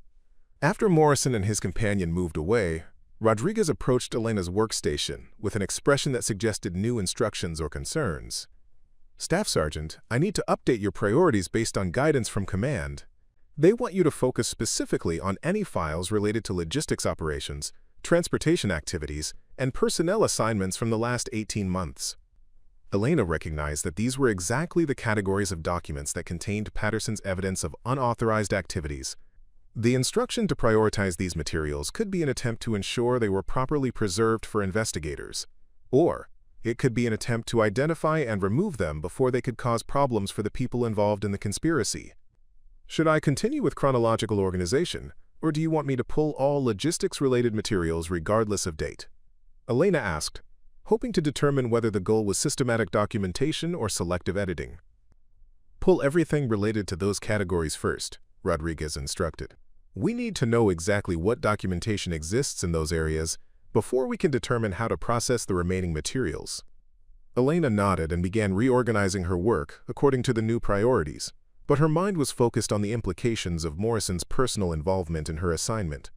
After Morrison and his companion moved away, Rodriguez approached Elena's workstation with an expression that suggested new instructions or concerns. "Staff Sergeant, I need to update your priorities based on guidance from Command. They want you to focus specifically on any files related to logistics operations, transportation activities, and personnel assignments from the last 18 months. Elena recognized that these were exactly the categories of documents that contained Patterson's evidence of unauthorized activities. The instruction to prioritize these materials could be an attempt to ensure they were properly preserved for investigators, or it could be an attempt to identify and remove them before they could cause problems for the people involved in the conspiracy. Should I continue with chronological organization, or do you want me to pull all logistics-related materials regardless of date? Elena asked, hoping to determine whether the goal was systematic documentation or selective editing. Pull everything related to those categories first, Rodriguez instructed. We need to know exactly what documentation exists in those areas before we can determine how to process the remaining materials. Elena nodded and began reorganizing her work according to the new priorities, but her mind was focused on the implications of Morrison's personal involvement in her assignment.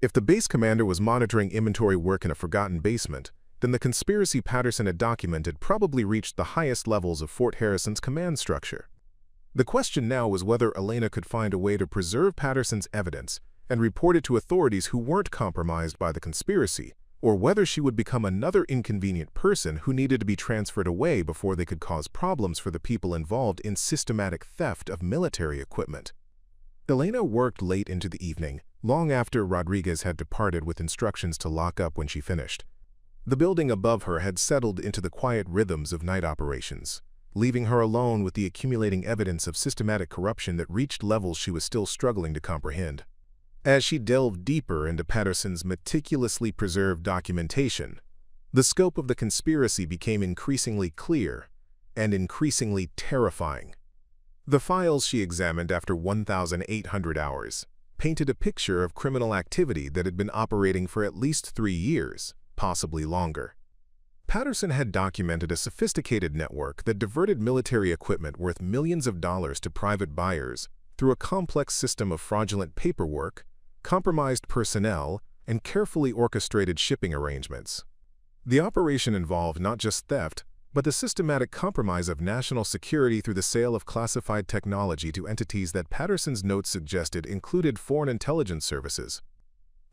If the base commander was monitoring inventory work in a forgotten basement, then the conspiracy Patterson had documented probably reached the highest levels of Fort Harrison's command structure. The question now was whether Elena could find a way to preserve Patterson's evidence and report it to authorities who weren't compromised by the conspiracy, or whether she would become another inconvenient person who needed to be transferred away before they could cause problems for the people involved in systematic theft of military equipment. Elena worked late into the evening, long after Rodriguez had departed with instructions to lock up when she finished. The building above her had settled into the quiet rhythms of night operations, leaving her alone with the accumulating evidence of systematic corruption that reached levels she was still struggling to comprehend. As she delved deeper into Patterson's meticulously preserved documentation, the scope of the conspiracy became increasingly clear and increasingly terrifying. The files she examined after 1,800 hours painted a picture of criminal activity that had been operating for at least 3 years, possibly longer. Patterson had documented a sophisticated network that diverted military equipment worth millions of dollars to private buyers through a complex system of fraudulent paperwork, compromised personnel, and carefully orchestrated shipping arrangements. The operation involved not just theft, but the systematic compromise of national security through the sale of classified technology to entities that Patterson's notes suggested included foreign intelligence services.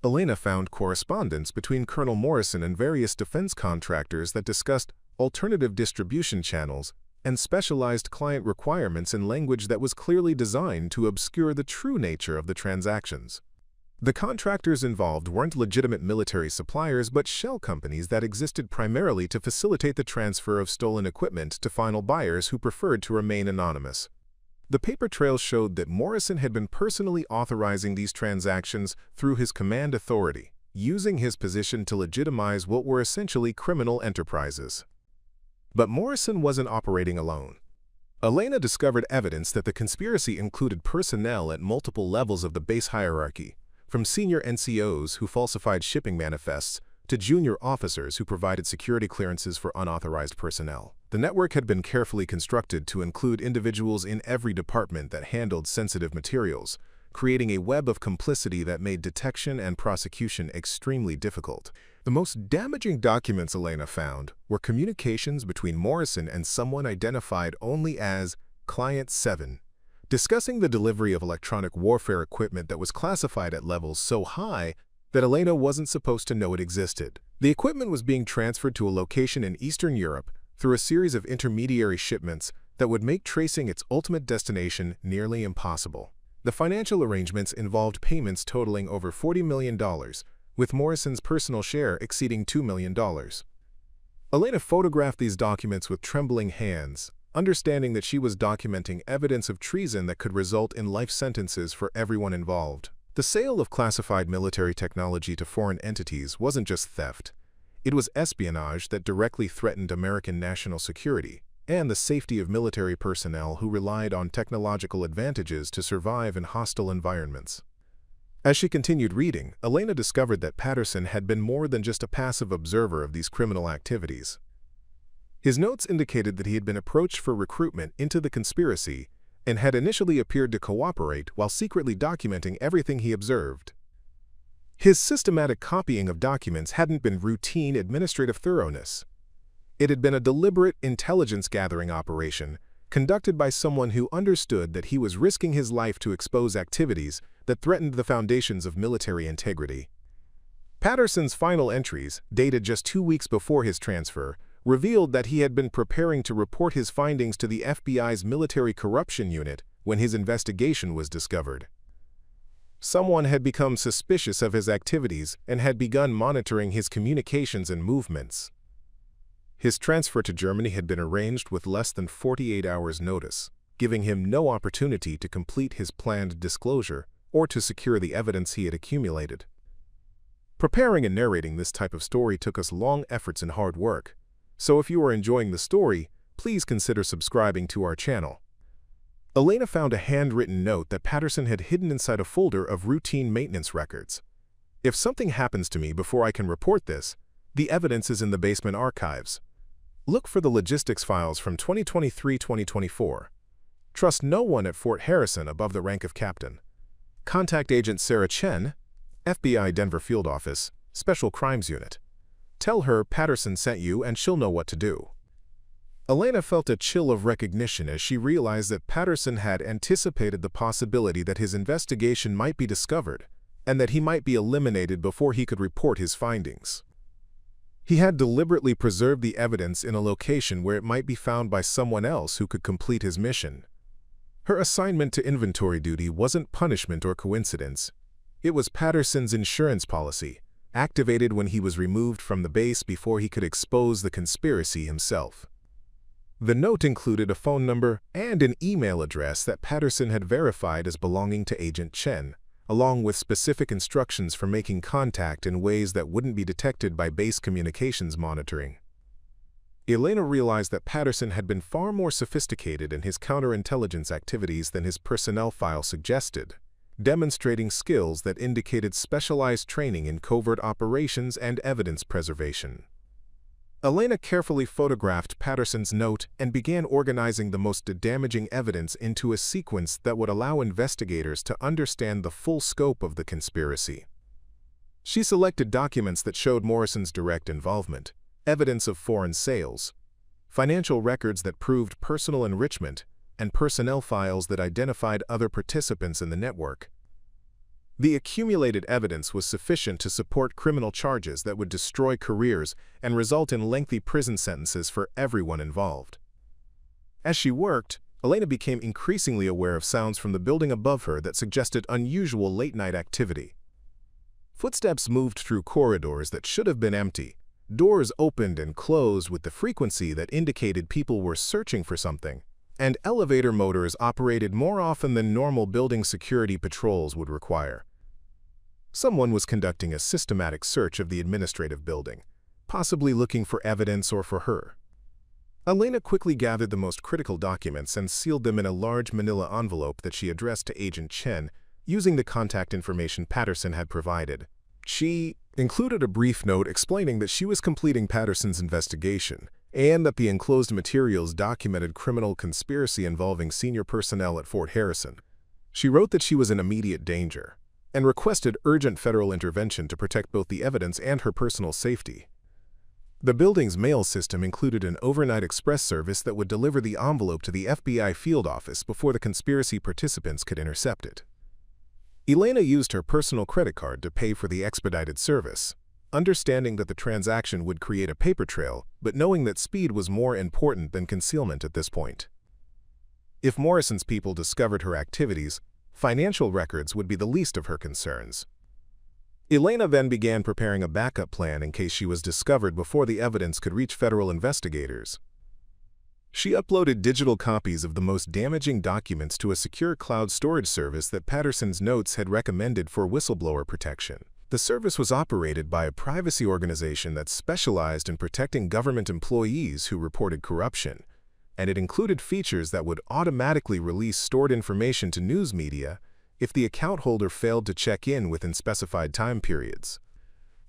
Elena found correspondence between Colonel Morrison and various defense contractors that discussed alternative distribution channels and specialized client requirements in language that was clearly designed to obscure the true nature of the transactions. The contractors involved weren't legitimate military suppliers but shell companies that existed primarily to facilitate the transfer of stolen equipment to final buyers who preferred to remain anonymous. The paper trail showed that Morrison had been personally authorizing these transactions through his command authority, using his position to legitimize what were essentially criminal enterprises. But Morrison wasn't operating alone. Elena discovered evidence that the conspiracy included personnel at multiple levels of the base hierarchy, from senior NCOs who falsified shipping manifests to junior officers who provided security clearances for unauthorized personnel. The network had been carefully constructed to include individuals in every department that handled sensitive materials, creating a web of complicity that made detection and prosecution extremely difficult. The most damaging documents Elena found were communications between Morrison and someone identified only as Client 7, discussing the delivery of electronic warfare equipment that was classified at levels so high that Elena wasn't supposed to know it existed. The equipment was being transferred to a location in Eastern Europe through a series of intermediary shipments that would make tracing its ultimate destination nearly impossible. The financial arrangements involved payments totaling over $40 million, with Morrison's personal share exceeding $2 million. Elena photographed these documents with trembling hands, understanding that she was documenting evidence of treason that could result in life sentences for everyone involved. The sale of classified military technology to foreign entities wasn't just theft. It was espionage that directly threatened American national security and the safety of military personnel who relied on technological advantages to survive in hostile environments. As she continued reading, Elena discovered that Patterson had been more than just a passive observer of these criminal activities. His notes indicated that he had been approached for recruitment into the conspiracy and had initially appeared to cooperate while secretly documenting everything he observed. His systematic copying of documents hadn't been routine administrative thoroughness. It had been a deliberate intelligence-gathering operation conducted by someone who understood that he was risking his life to expose activities that threatened the foundations of military integrity. Patterson's final entries, dated just 2 weeks before his transfer, revealed that he had been preparing to report his findings to the FBI's military corruption unit when his investigation was discovered. Someone had become suspicious of his activities and had begun monitoring his communications and movements. His transfer to Germany had been arranged with less than 48 hours' notice, giving him no opportunity to complete his planned disclosure or to secure the evidence he had accumulated. Preparing and narrating this type of story took us long efforts and hard work, so if you are enjoying the story, please consider subscribing to our channel. Elena found a handwritten note that Patterson had hidden inside a folder of routine maintenance records. If something happens to me before I can report this, the evidence is in the basement archives. Look for the logistics files from 2023-2024. Trust no one at Fort Harrison above the rank of captain. Contact Agent Sarah Chen, FBI Denver Field Office, Special Crimes Unit. Tell her Patterson sent you and she'll know what to do. Elena felt a chill of recognition as she realized that Patterson had anticipated the possibility that his investigation might be discovered and that he might be eliminated before he could report his findings. He had deliberately preserved the evidence in a location where it might be found by someone else who could complete his mission. Her assignment to inventory duty wasn't punishment or coincidence. It was Patterson's insurance policy, activated when he was removed from the base before he could expose the conspiracy himself. The note included a phone number and an email address that Patterson had verified as belonging to Agent Chen, along with specific instructions for making contact in ways that wouldn't be detected by base communications monitoring. Elena realized that Patterson had been far more sophisticated in his counterintelligence activities than his personnel file suggested, demonstrating skills that indicated specialized training in covert operations and evidence preservation. Elena carefully photographed Patterson's note and began organizing the most damaging evidence into a sequence that would allow investigators to understand the full scope of the conspiracy. She selected documents that showed Morrison's direct involvement, evidence of foreign sales, financial records that proved personal enrichment, and personnel files that identified other participants in the network. The accumulated evidence was sufficient to support criminal charges that would destroy careers and result in lengthy prison sentences for everyone involved. As she worked, Elena became increasingly aware of sounds from the building above her that suggested unusual late-night activity. Footsteps moved through corridors that should have been empty. Doors opened and closed with the frequency that indicated people were searching for something, and elevator motors operated more often than normal building security patrols would require. Someone was conducting a systematic search of the administrative building, possibly looking for evidence or for her. Elena quickly gathered the most critical documents and sealed them in a large manila envelope that she addressed to Agent Chen, using the contact information Patterson had provided. She included a brief note explaining that she was completing Patterson's investigation and that the enclosed materials documented criminal conspiracy involving senior personnel at Fort Harrison. She wrote that she was in immediate danger and requested urgent federal intervention to protect both the evidence and her personal safety. The building's mail system included an overnight express service that would deliver the envelope to the FBI field office before the conspiracy participants could intercept it. Elena used her personal credit card to pay for the expedited service, understanding that the transaction would create a paper trail, but knowing that speed was more important than concealment at this point. If Morrison's people discovered her activities, financial records would be the least of her concerns. Elena then began preparing a backup plan in case she was discovered before the evidence could reach federal investigators. She uploaded digital copies of the most damaging documents to a secure cloud storage service that Patterson's notes had recommended for whistleblower protection. The service was operated by a privacy organization that specialized in protecting government employees who reported corruption, and it included features that would automatically release stored information to news media if the account holder failed to check in within specified time periods.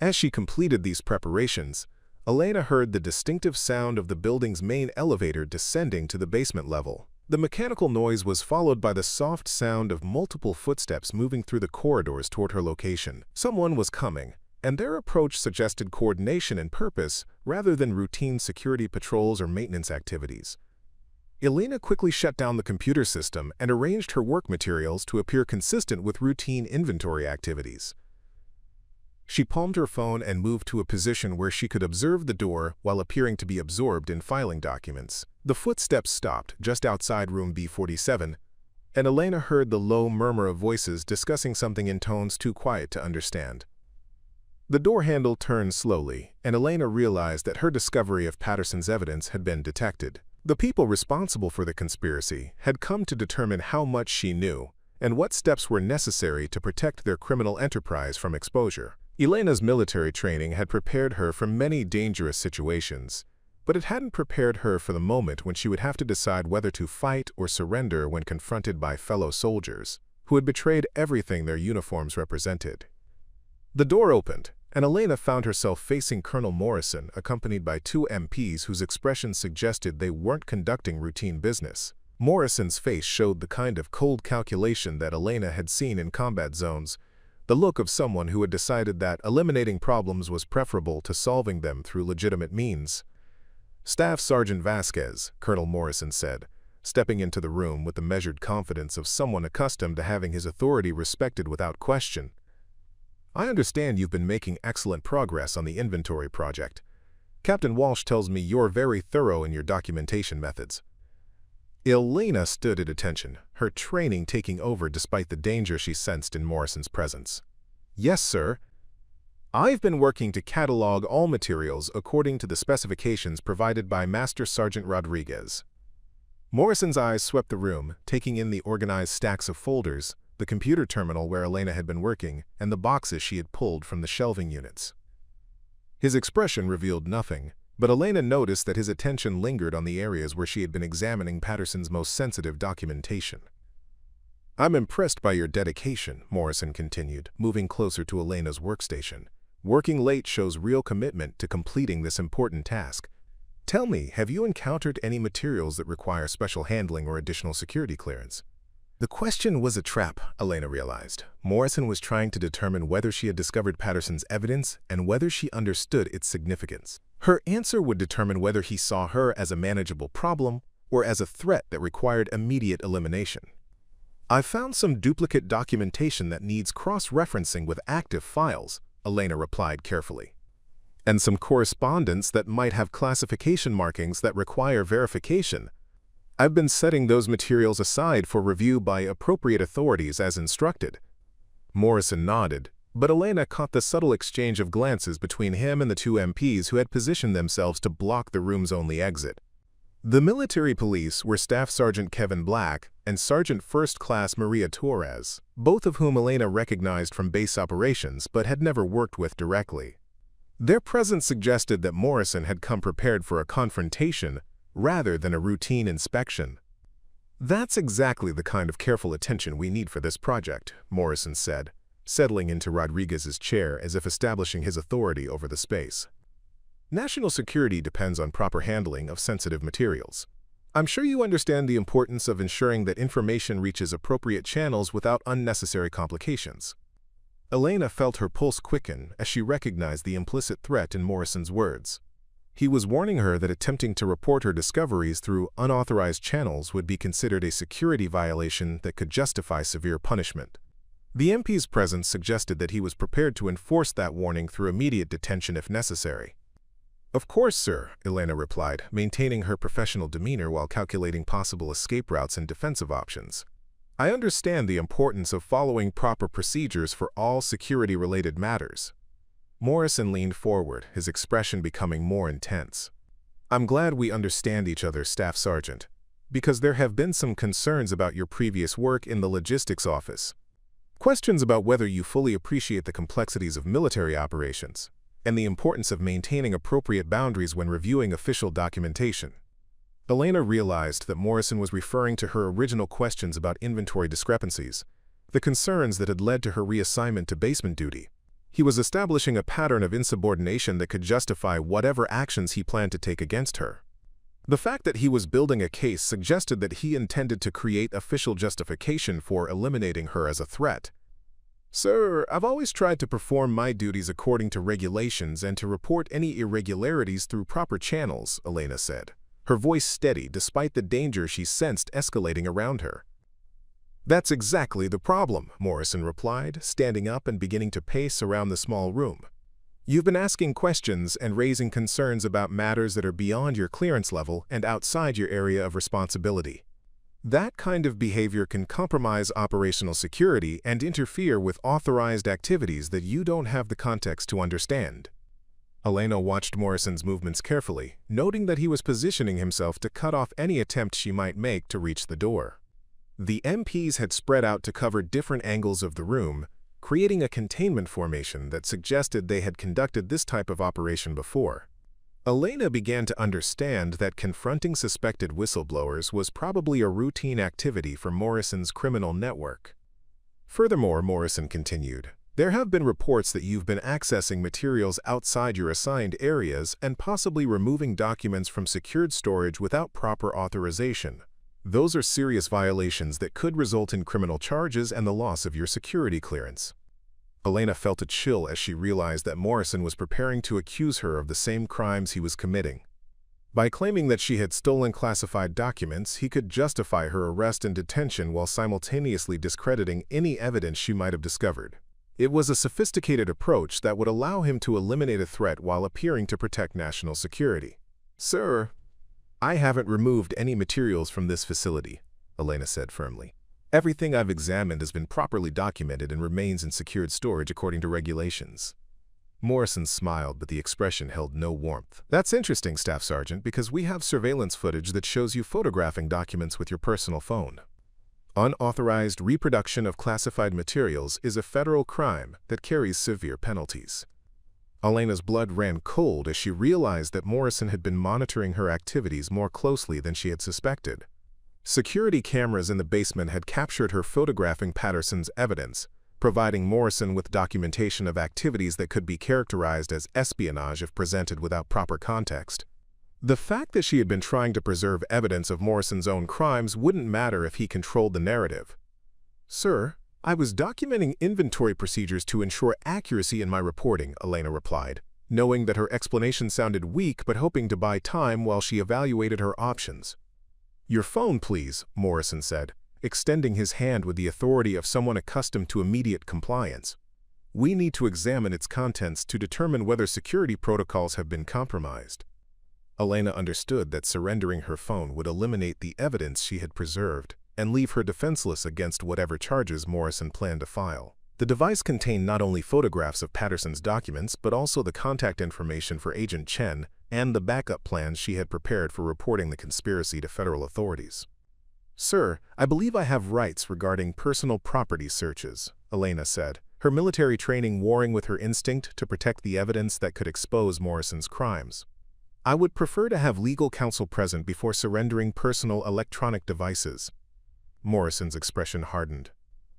As she completed these preparations, Elena heard the distinctive sound of the building's main elevator descending to the basement level. The mechanical noise was followed by the soft sound of multiple footsteps moving through the corridors toward her location. Someone was coming, and their approach suggested coordination and purpose rather than routine security patrols or maintenance activities. Elena quickly shut down the computer system and arranged her work materials to appear consistent with routine inventory activities. She palmed her phone and moved to a position where she could observe the door while appearing to be absorbed in filing documents. The footsteps stopped just outside room B47, and Elena heard the low murmur of voices discussing something in tones too quiet to understand. The door handle turned slowly, and Elena realized that her discovery of Patterson's evidence had been detected. The people responsible for the conspiracy had come to determine how much she knew and what steps were necessary to protect their criminal enterprise from exposure. Elena's military training had prepared her for many dangerous situations, but it hadn't prepared her for the moment when she would have to decide whether to fight or surrender when confronted by fellow soldiers who had betrayed everything their uniforms represented. The door opened, and Elena found herself facing Colonel Morrison, accompanied by two MPs whose expressions suggested they weren't conducting routine business. Morrison's face showed the kind of cold calculation that Elena had seen in combat zones, the look of someone who had decided that eliminating problems was preferable to solving them through legitimate means. "Staff Sergeant Vasquez," Colonel Morrison said, stepping into the room with the measured confidence of someone accustomed to having his authority respected without question. "I understand you've been making excellent progress on the inventory project. Captain Walsh tells me you're very thorough in your documentation methods." Elena stood at attention, her training taking over despite the danger she sensed in Morrison's presence. "Yes, sir. I've been working to catalog all materials according to the specifications provided by Master Sergeant Rodriguez." Morrison's eyes swept the room, taking in the organized stacks of folders, the computer terminal where Elena had been working, and the boxes she had pulled from the shelving units. His expression revealed nothing, but Elena noticed that his attention lingered on the areas where she had been examining Patterson's most sensitive documentation. "I'm impressed by your dedication," Morrison continued, moving closer to Elena's workstation. "Working late shows real commitment to completing this important task. Tell me, have you encountered any materials that require special handling or additional security clearance?" The question was a trap, Elena realized. Morrison was trying to determine whether she had discovered Patterson's evidence and whether she understood its significance. Her answer would determine whether he saw her as a manageable problem or as a threat that required immediate elimination. "I've found some duplicate documentation that needs cross-referencing with active files," Elena replied carefully, "and some correspondence that might have classification markings that require verification. I've been setting those materials aside for review by appropriate authorities as instructed." Morrison nodded, but Elena caught the subtle exchange of glances between him and the two MPs who had positioned themselves to block the room's only exit. The military police were Staff Sergeant Kevin Black and Sergeant First Class Maria Torres, both of whom Elena recognized from base operations but had never worked with directly. Their presence suggested that Morrison had come prepared for a confrontation rather than a routine inspection. "That's exactly the kind of careful attention we need for this project," Morrison said, settling into Rodriguez's chair as if establishing his authority over the space. "National security depends on proper handling of sensitive materials. I'm sure you understand the importance of ensuring that information reaches appropriate channels without unnecessary complications." Elena felt her pulse quicken as she recognized the implicit threat in Morrison's words. He was warning her that attempting to report her discoveries through unauthorized channels would be considered a security violation that could justify severe punishment. The MP's presence suggested that he was prepared to enforce that warning through immediate detention if necessary. "Of course, sir," Elena replied, maintaining her professional demeanor while calculating possible escape routes and defensive options. "I understand the importance of following proper procedures for all security-related matters." Morrison leaned forward, his expression becoming more intense. "I'm glad we understand each other, Staff Sergeant, because there have been some concerns about your previous work in the logistics office. Questions about whether you fully appreciate the complexities of military operations and the importance of maintaining appropriate boundaries when reviewing official documentation." Elena realized that Morrison was referring to her original questions about inventory discrepancies, the concerns that had led to her reassignment to basement duty. He was establishing a pattern of insubordination that could justify whatever actions he planned to take against her. The fact that he was building a case suggested that he intended to create official justification for eliminating her as a threat. "Sir, I've always tried to perform my duties according to regulations and to report any irregularities through proper channels," Elena said, her voice steady despite the danger she sensed escalating around her. "That's exactly the problem," Morrison replied, standing up and beginning to pace around the small room. "You've been asking questions and raising concerns about matters that are beyond your clearance level and outside your area of responsibility. That kind of behavior can compromise operational security and interfere with authorized activities that you don't have the context to understand." Elena watched Morrison's movements carefully, noting that he was positioning himself to cut off any attempt she might make to reach the door. The MPs had spread out to cover different angles of the room, creating a containment formation that suggested they had conducted this type of operation before. Elena began to understand that confronting suspected whistleblowers was probably a routine activity for Morrison's criminal network. Furthermore, Morrison continued, "There have been reports that you've been accessing materials outside your assigned areas and possibly removing documents from secured storage without proper authorization. Those are serious violations that could result in criminal charges and the loss of your security clearance." Elena felt a chill as she realized that Morrison was preparing to accuse her of the same crimes he was committing. By claiming that she had stolen classified documents, he could justify her arrest and detention while simultaneously discrediting any evidence she might have discovered. It was a sophisticated approach that would allow him to eliminate a threat while appearing to protect national security. "Sir, I haven't removed any materials from this facility," Elena said firmly. "Everything I've examined has been properly documented and remains in secured storage according to regulations." Morrison smiled, but the expression held no warmth. "That's interesting, Staff Sergeant, because we have surveillance footage that shows you photographing documents with your personal phone. Unauthorized reproduction of classified materials is a federal crime that carries severe penalties." Elena's blood ran cold as she realized that Morrison had been monitoring her activities more closely than she had suspected. Security cameras in the basement had captured her photographing Patterson's evidence, providing Morrison with documentation of activities that could be characterized as espionage if presented without proper context. The fact that she had been trying to preserve evidence of Morrison's own crimes wouldn't matter if he controlled the narrative. "Sir, I was documenting inventory procedures to ensure accuracy in my reporting," Elena replied, knowing that her explanation sounded weak but hoping to buy time while she evaluated her options. "Your phone, please," Morrison said, extending his hand with the authority of someone accustomed to immediate compliance. "We need to examine its contents to determine whether security protocols have been compromised." Elena understood that surrendering her phone would eliminate the evidence she had preserved and leave her defenseless against whatever charges Morrison planned to file. The device contained not only photographs of Patterson's documents, but also the contact information for Agent Chen and the backup plans she had prepared for reporting the conspiracy to federal authorities. "Sir, I believe I have rights regarding personal property searches," Elena said, her military training warring with her instinct to protect the evidence that could expose Morrison's crimes. "I would prefer to have legal counsel present before surrendering personal electronic devices." Morrison's expression hardened.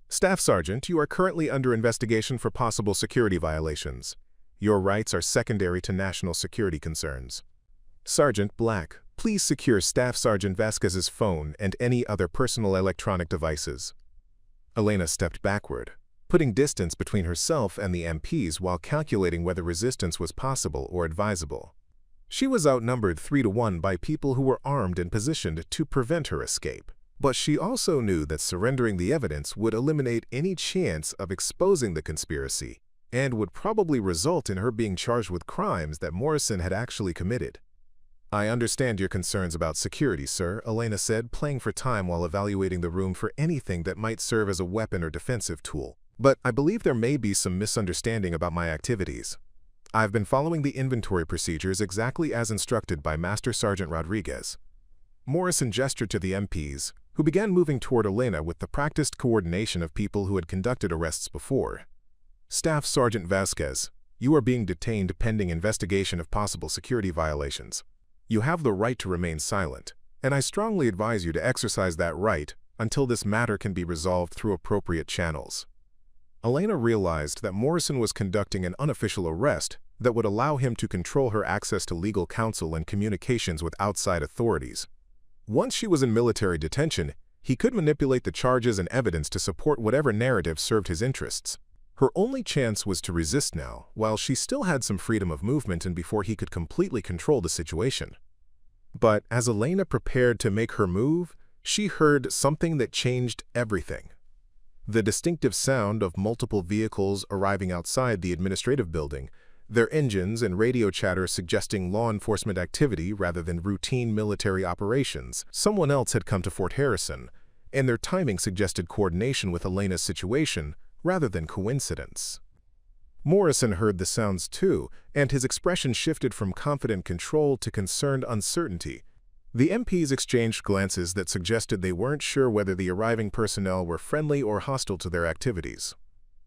"Staff Sergeant, you are currently under investigation for possible security violations. Your rights are secondary to national security concerns. Sergeant Black, please secure Staff Sergeant Vasquez's phone and any other personal electronic devices." Elena stepped backward, putting distance between herself and the MPs while calculating whether resistance was possible or advisable. She was outnumbered 3-1 by people who were armed and positioned to prevent her escape. But she also knew that surrendering the evidence would eliminate any chance of exposing the conspiracy and would probably result in her being charged with crimes that Morrison had actually committed. "I understand your concerns about security, sir," Elena said, playing for time while evaluating the room for anything that might serve as a weapon or defensive tool. "But I believe there may be some misunderstanding about my activities. I've been following the inventory procedures exactly as instructed by Master Sergeant Rodriguez." Morrison gestured to the MPs, who began moving toward Elena with the practiced coordination of people who had conducted arrests before. "Staff Sergeant Vasquez, you are being detained pending investigation of possible security violations. You have the right to remain silent, and I strongly advise you to exercise that right until this matter can be resolved through appropriate channels." Elena realized that Morrison was conducting an unofficial arrest that would allow him to control her access to legal counsel and communications with outside authorities. Once she was in military detention, he could manipulate the charges and evidence to support whatever narrative served his interests. Her only chance was to resist now, while she still had some freedom of movement and before he could completely control the situation. But as Elena prepared to make her move, she heard something that changed everything. The distinctive sound of multiple vehicles arriving outside the administrative building, their engines and radio chatter suggesting law enforcement activity rather than routine military operations. Someone else had come to Fort Harrison, and their timing suggested coordination with Elena's situation rather than coincidence. Morrison heard the sounds too, and his expression shifted from confident control to concerned uncertainty. The MPs exchanged glances that suggested they weren't sure whether the arriving personnel were friendly or hostile to their activities.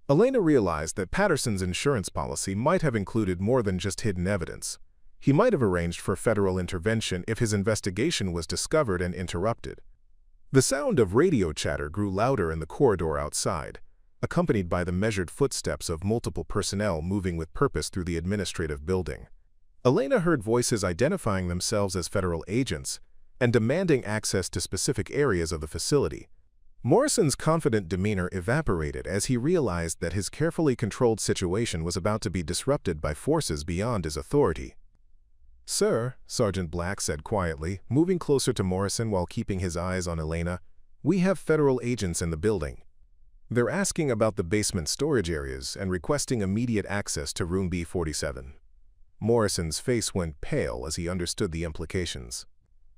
Elena realized that Patterson's insurance policy might have included more than just hidden evidence. He might have arranged for federal intervention if his investigation was discovered and interrupted. The sound of radio chatter grew louder in the corridor outside, accompanied by the measured footsteps of multiple personnel moving with purpose through the administrative building. Elena heard voices identifying themselves as federal agents and demanding access to specific areas of the facility. Morrison's confident demeanor evaporated as he realized that his carefully controlled situation was about to be disrupted by forces beyond his authority. "Sir," Sergeant Black said quietly, moving closer to Morrison while keeping his eyes on Elena, "we have federal agents in the building. They're asking about the basement storage areas and requesting immediate access to room B47. Morrison's face went pale as he understood the implications.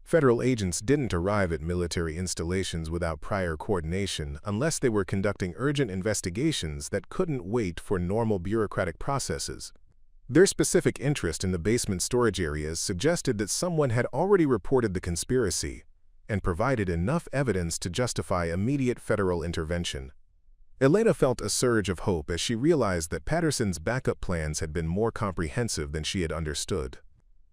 Federal agents didn't arrive at military installations without prior coordination unless they were conducting urgent investigations that couldn't wait for normal bureaucratic processes. Their specific interest in the basement storage areas suggested that someone had already reported the conspiracy and provided enough evidence to justify immediate federal intervention. Elena felt a surge of hope as she realized that Patterson's backup plans had been more comprehensive than she had understood.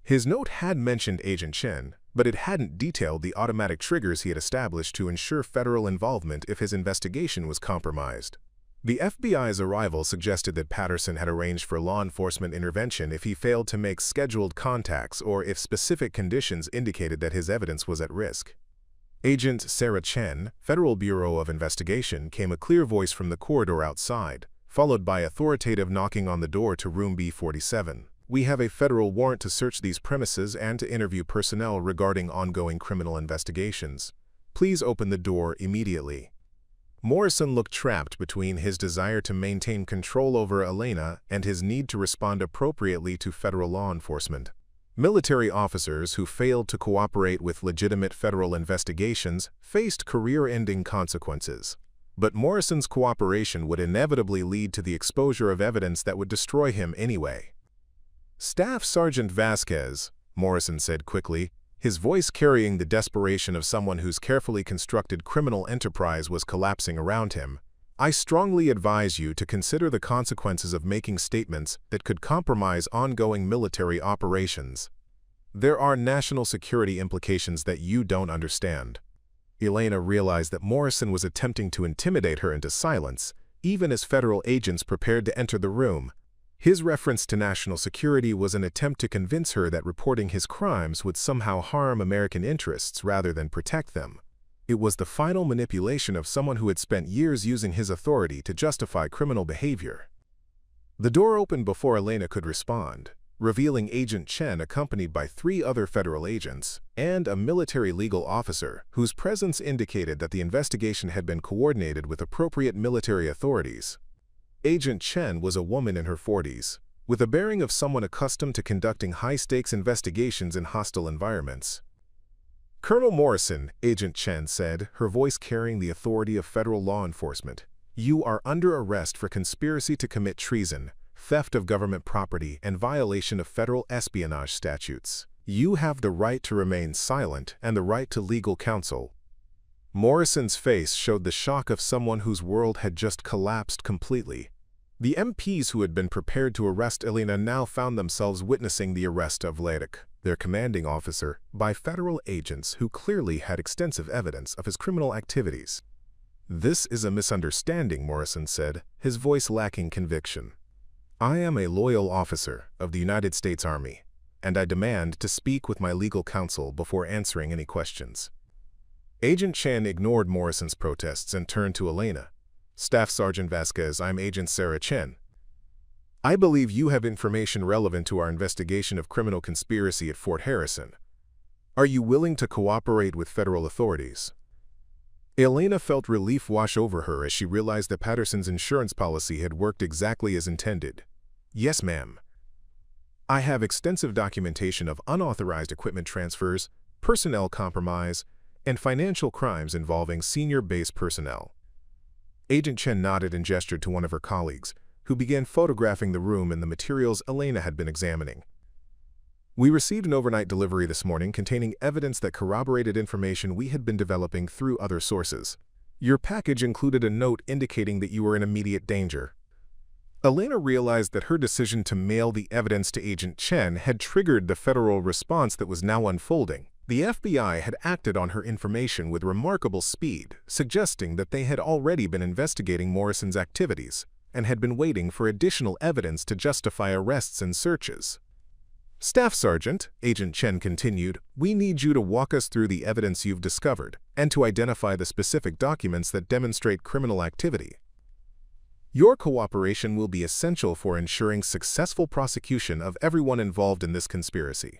His note had mentioned Agent Chen, but it hadn't detailed the automatic triggers he had established to ensure federal involvement if his investigation was compromised. The FBI's arrival suggested that Patterson had arranged for law enforcement intervention if he failed to make scheduled contacts or if specific conditions indicated that his evidence was at risk. Agent Sarah Chen, Federal Bureau of Investigation, came a clear voice from the corridor outside, followed by authoritative knocking on the door to room B47. "We have a federal warrant to search these premises and to interview personnel regarding ongoing criminal investigations. Please open the door immediately." Morrison looked trapped between his desire to maintain control over Elena and his need to respond appropriately to federal law enforcement. Military officers who failed to cooperate with legitimate federal investigations faced career-ending consequences. But Morrison's cooperation would inevitably lead to the exposure of evidence that would destroy him anyway. "Staff Sergeant Vasquez," Morrison said quickly, his voice carrying the desperation of someone whose carefully constructed criminal enterprise was collapsing around him, "I strongly advise you to consider the consequences of making statements that could compromise ongoing military operations. There are national security implications that you don't understand." Elena realized that Morrison was attempting to intimidate her into silence, even as federal agents prepared to enter the room. His reference to national security was an attempt to convince her that reporting his crimes would somehow harm American interests rather than protect them. It was the final manipulation of someone who had spent years using his authority to justify criminal behavior. The door opened before Elena could respond, revealing Agent Chen accompanied by 3 other federal agents and a military legal officer whose presence indicated that the investigation had been coordinated with appropriate military authorities. Agent Chen was a woman in her 40s, with the bearing of someone accustomed to conducting high-stakes investigations in hostile environments. "Colonel Morrison," Agent Chen said, her voice carrying the authority of federal law enforcement, "you are under arrest for conspiracy to commit treason, theft of government property, and violation of federal espionage statutes. You have the right to remain silent and the right to legal counsel." Morrison's face showed the shock of someone whose world had just collapsed completely. The MPs who had been prepared to arrest Elena now found themselves witnessing the arrest of Ladek, their commanding officer, by federal agents who clearly had extensive evidence of his criminal activities. "This is a misunderstanding," Morrison said, his voice lacking conviction. "I am a loyal officer of the United States Army, and I demand to speak with my legal counsel before answering any questions." Agent Chen ignored Morrison's protests and turned to Elena. "Staff Sergeant Vasquez, I'm Agent Sarah Chen. I believe you have information relevant to our investigation of criminal conspiracy at Fort Harrison. Are you willing to cooperate with federal authorities?" Elena felt relief wash over her as she realized that Patterson's insurance policy had worked exactly as intended. Yes, ma'am. I have extensive documentation of unauthorized equipment transfers, personnel compromise, and financial crimes involving senior base personnel. Agent Chen nodded and gestured to one of her colleagues, who began photographing the room and the materials Elena had been examining. We received an overnight delivery this morning containing evidence that corroborated information we had been developing through other sources. Your package included a note indicating that you were in immediate danger. Elena realized that her decision to mail the evidence to Agent Chen had triggered the federal response that was now unfolding. The FBI had acted on her information with remarkable speed, suggesting that they had already been investigating Morrison's activities and had been waiting for additional evidence to justify arrests and searches. Staff Sergeant, Agent Chen continued, we need you to walk us through the evidence you've discovered and to identify the specific documents that demonstrate criminal activity. Your cooperation will be essential for ensuring successful prosecution of everyone involved in this conspiracy.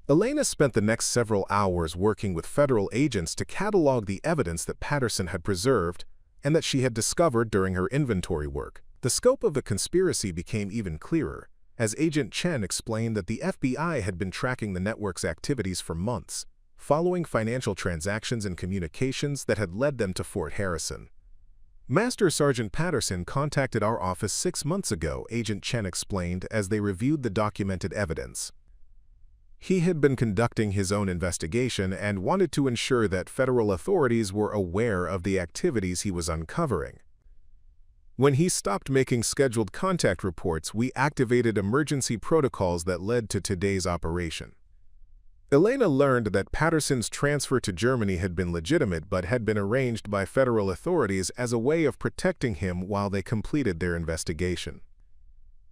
Elena spent the next several hours working with federal agents to catalog the evidence that Patterson had preserved and that she had discovered during her inventory work. The scope of the conspiracy became even clearer, as Agent Chen explained that the FBI had been tracking the network's activities for months, following financial transactions and communications that had led them to Fort Harrison. Master Sergeant Patterson contacted our office 6 months ago, Agent Chen explained as they reviewed the documented evidence. He had been conducting his own investigation and wanted to ensure that federal authorities were aware of the activities he was uncovering. When he stopped making scheduled contact reports, we activated emergency protocols that led to today's operation. Elena learned that Patterson's transfer to Germany had been legitimate but had been arranged by federal authorities as a way of protecting him while they completed their investigation.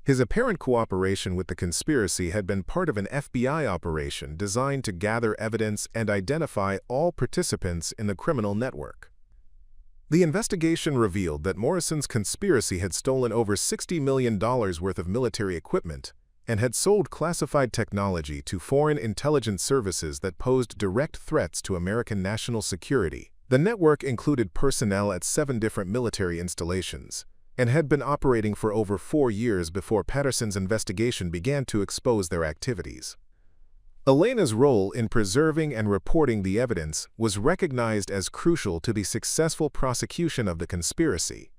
His apparent cooperation with the conspiracy had been part of an FBI operation designed to gather evidence and identify all participants in the criminal network. The investigation revealed that Morrison's conspiracy had stolen over $60 million worth of military equipment and had sold classified technology to foreign intelligence services that posed direct threats to American national security. The network included personnel at 7 different military installations and had been operating for over 4 years before Patterson's investigation began to expose their activities. Elena's role in preserving and reporting the evidence was recognized as crucial to the successful prosecution of the conspiracy.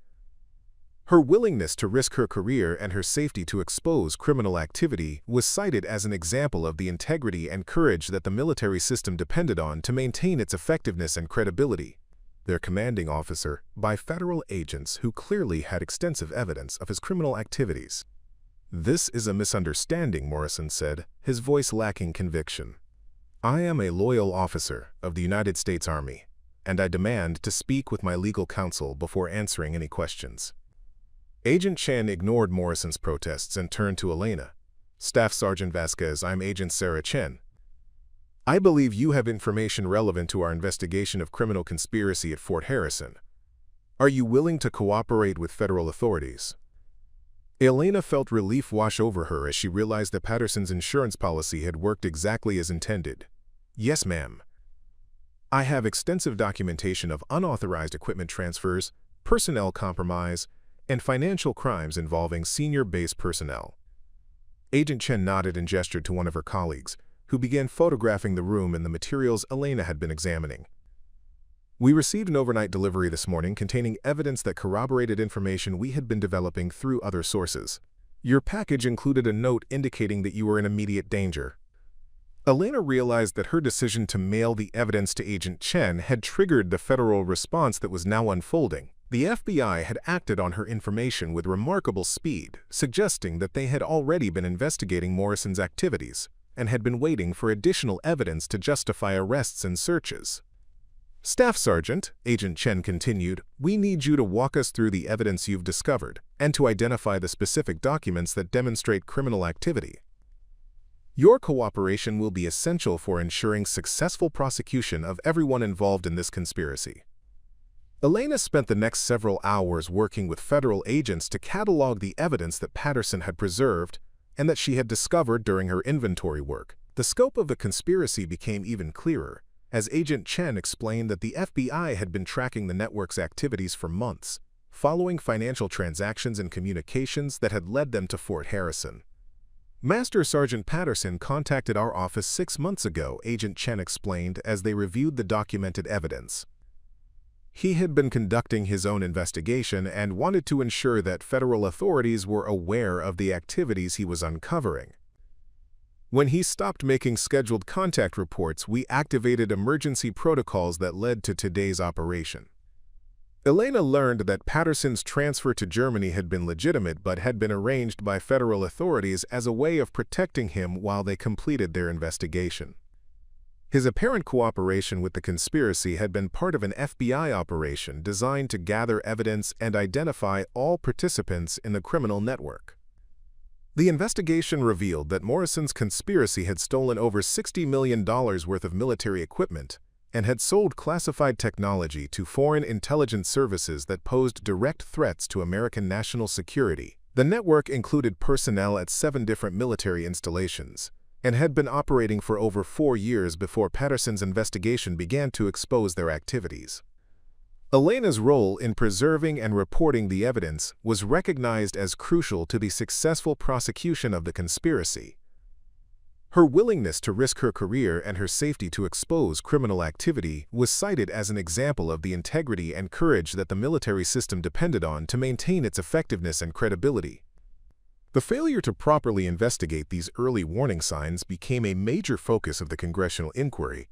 Her willingness to risk her career and her safety to expose criminal activity was cited as an example of the integrity and courage that the military system depended on to maintain its effectiveness and credibility. Their commanding officer, by federal agents who clearly had extensive evidence of his criminal activities. This is a misunderstanding, Morrison said, his voice lacking conviction. I am a loyal officer of the United States Army, and I demand to speak with my legal counsel before answering any questions. Agent Chen ignored Morrison's protests and turned to Elena. Staff Sergeant Vasquez, I'm Agent Sarah Chen. I believe you have information relevant to our investigation of criminal conspiracy at Fort Harrison. Are you willing to cooperate with federal authorities? Elena felt relief wash over her as she realized that Patterson's insurance policy had worked exactly as intended. Yes, ma'am. I have extensive documentation of unauthorized equipment transfers, personnel compromise, and financial crimes involving senior base personnel. Agent Chen nodded and gestured to one of her colleagues, who began photographing the room and the materials Elena had been examining. We received an overnight delivery this morning containing evidence that corroborated information we had been developing through other sources. Your package included a note indicating that you were in immediate danger. Elena realized that her decision to mail the evidence to Agent Chen had triggered the federal response that was now unfolding. The FBI had acted on her information with remarkable speed, suggesting that they had already been investigating Morrison's activities and had been waiting for additional evidence to justify arrests and searches. Staff Sergeant, Agent Chen continued, we need you to walk us through the evidence you've discovered and to identify the specific documents that demonstrate criminal activity. Your cooperation will be essential for ensuring successful prosecution of everyone involved in this conspiracy. Elena spent the next several hours working with federal agents to catalog the evidence that Patterson had preserved and that she had discovered during her inventory work. The scope of the conspiracy became even clearer, as Agent Chen explained that the FBI had been tracking the network's activities for months, following financial transactions and communications that had led them to Fort Harrison. Master Sergeant Patterson contacted our office 6 months ago, Agent Chen explained as they reviewed the documented evidence. He had been conducting his own investigation and wanted to ensure that federal authorities were aware of the activities he was uncovering. When he stopped making scheduled contact reports, we activated emergency protocols that led to today's operation. Elena learned that Patterson's transfer to Germany had been legitimate but had been arranged by federal authorities as a way of protecting him while they completed their investigation. His apparent cooperation with the conspiracy had been part of an FBI operation designed to gather evidence and identify all participants in the criminal network. The investigation revealed that Morrison's conspiracy had stolen over $60 million worth of military equipment and had sold classified technology to foreign intelligence services that posed direct threats to American national security. The network included personnel at 7 different military installations and had been operating for over 4 years before Patterson's investigation began to expose their activities. Elena's role in preserving and reporting the evidence was recognized as crucial to the successful prosecution of the conspiracy. Her willingness to risk her career and her safety to expose criminal activity was cited as an example of the integrity and courage that the military system depended on to maintain its effectiveness and credibility. The failure to properly investigate these early warning signs became a major focus of the congressional inquiry.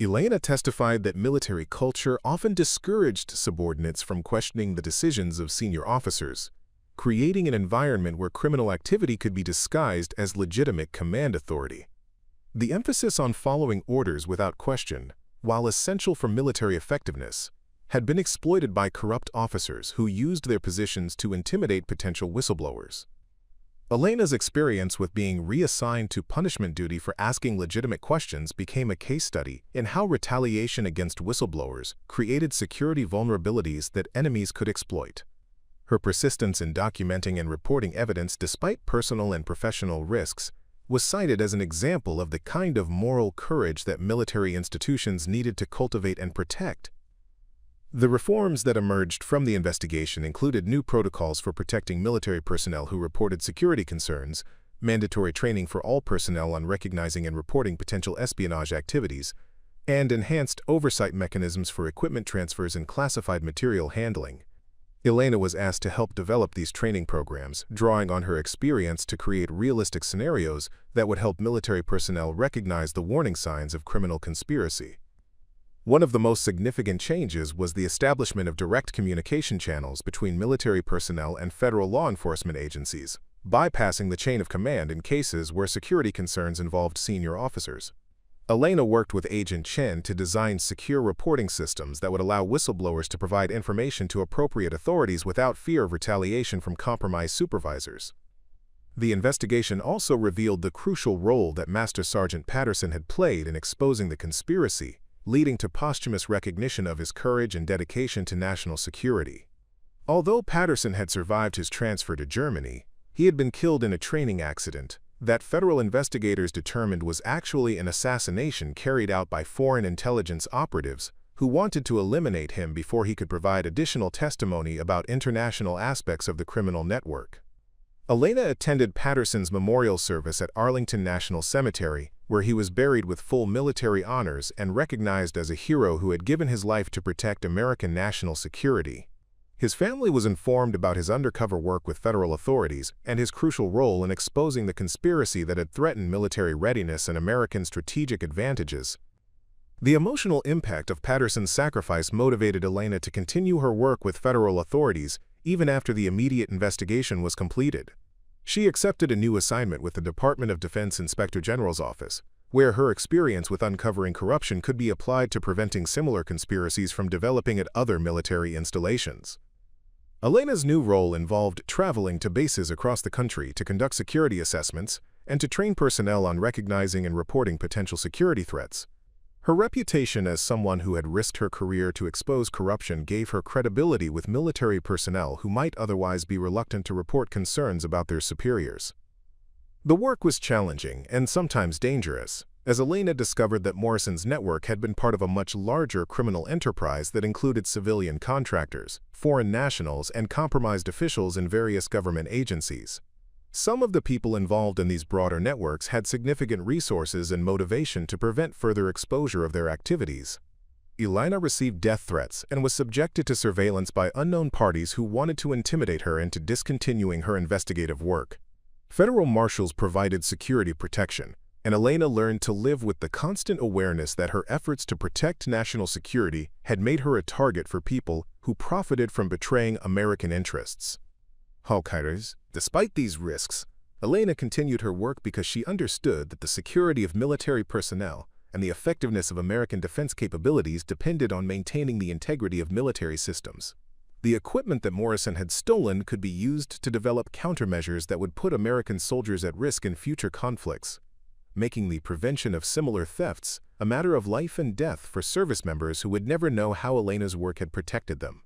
Elena testified that military culture often discouraged subordinates from questioning the decisions of senior officers, creating an environment where criminal activity could be disguised as legitimate command authority. The emphasis on following orders without question, while essential for military effectiveness, had been exploited by corrupt officers who used their positions to intimidate potential whistleblowers. Elena's experience with being reassigned to punishment duty for asking legitimate questions became a case study in how retaliation against whistleblowers created security vulnerabilities that enemies could exploit. Her persistence in documenting and reporting evidence despite personal and professional risks was cited as an example of the kind of moral courage that military institutions needed to cultivate and protect. The reforms that emerged from the investigation included new protocols for protecting military personnel who reported security concerns, mandatory training for all personnel on recognizing and reporting potential espionage activities, and enhanced oversight mechanisms for equipment transfers and classified material handling. Elena was asked to help develop these training programs, drawing on her experience to create realistic scenarios that would help military personnel recognize the warning signs of criminal conspiracy. One of the most significant changes was the establishment of direct communication channels between military personnel and federal law enforcement agencies, bypassing the chain of command in cases where security concerns involved senior officers. Elena worked with Agent Chen to design secure reporting systems that would allow whistleblowers to provide information to appropriate authorities without fear of retaliation from compromised supervisors. The investigation also revealed the crucial role that Master Sergeant Patterson had played in exposing the conspiracy, leading to posthumous recognition of his courage and dedication to national security. Although Patterson had survived his transfer to Germany, he had been killed in a training accident that federal investigators determined was actually an assassination carried out by foreign intelligence operatives who wanted to eliminate him before he could provide additional testimony about international aspects of the criminal network. Elena attended Patterson's memorial service at Arlington National Cemetery, where he was buried with full military honors and recognized as a hero who had given his life to protect American national security. His family was informed about his undercover work with federal authorities and his crucial role in exposing the conspiracy that had threatened military readiness and American strategic advantages. The emotional impact of Patterson's sacrifice motivated Elena to continue her work with federal authorities even after the immediate investigation was completed. She accepted a new assignment with the Department of Defense Inspector General's office, where her experience with uncovering corruption could be applied to preventing similar conspiracies from developing at other military installations. Elena's new role involved traveling to bases across the country to conduct security assessments and to train personnel on recognizing and reporting potential security threats. Her reputation as someone who had risked her career to expose corruption gave her credibility with military personnel who might otherwise be reluctant to report concerns about their superiors. The work was challenging and sometimes dangerous, as Elena discovered that Morrison's network had been part of a much larger criminal enterprise that included civilian contractors, foreign nationals, and compromised officials in various government agencies. Some of the people involved in these broader networks had significant resources and motivation to prevent further exposure of their activities. Elena received death threats and was subjected to surveillance by unknown parties who wanted to intimidate her into discontinuing her investigative work. Federal marshals provided security protection, and Elena learned to live with the constant awareness that her efforts to protect national security had made her a target for people who profited from betraying American interests. Despite these risks, Elena continued her work because she understood that the security of military personnel and the effectiveness of American defense capabilities depended on maintaining the integrity of military systems. The equipment that Morrison had stolen could be used to develop countermeasures that would put American soldiers at risk in future conflicts, making the prevention of similar thefts a matter of life and death for service members who would never know how Elena's work had protected them.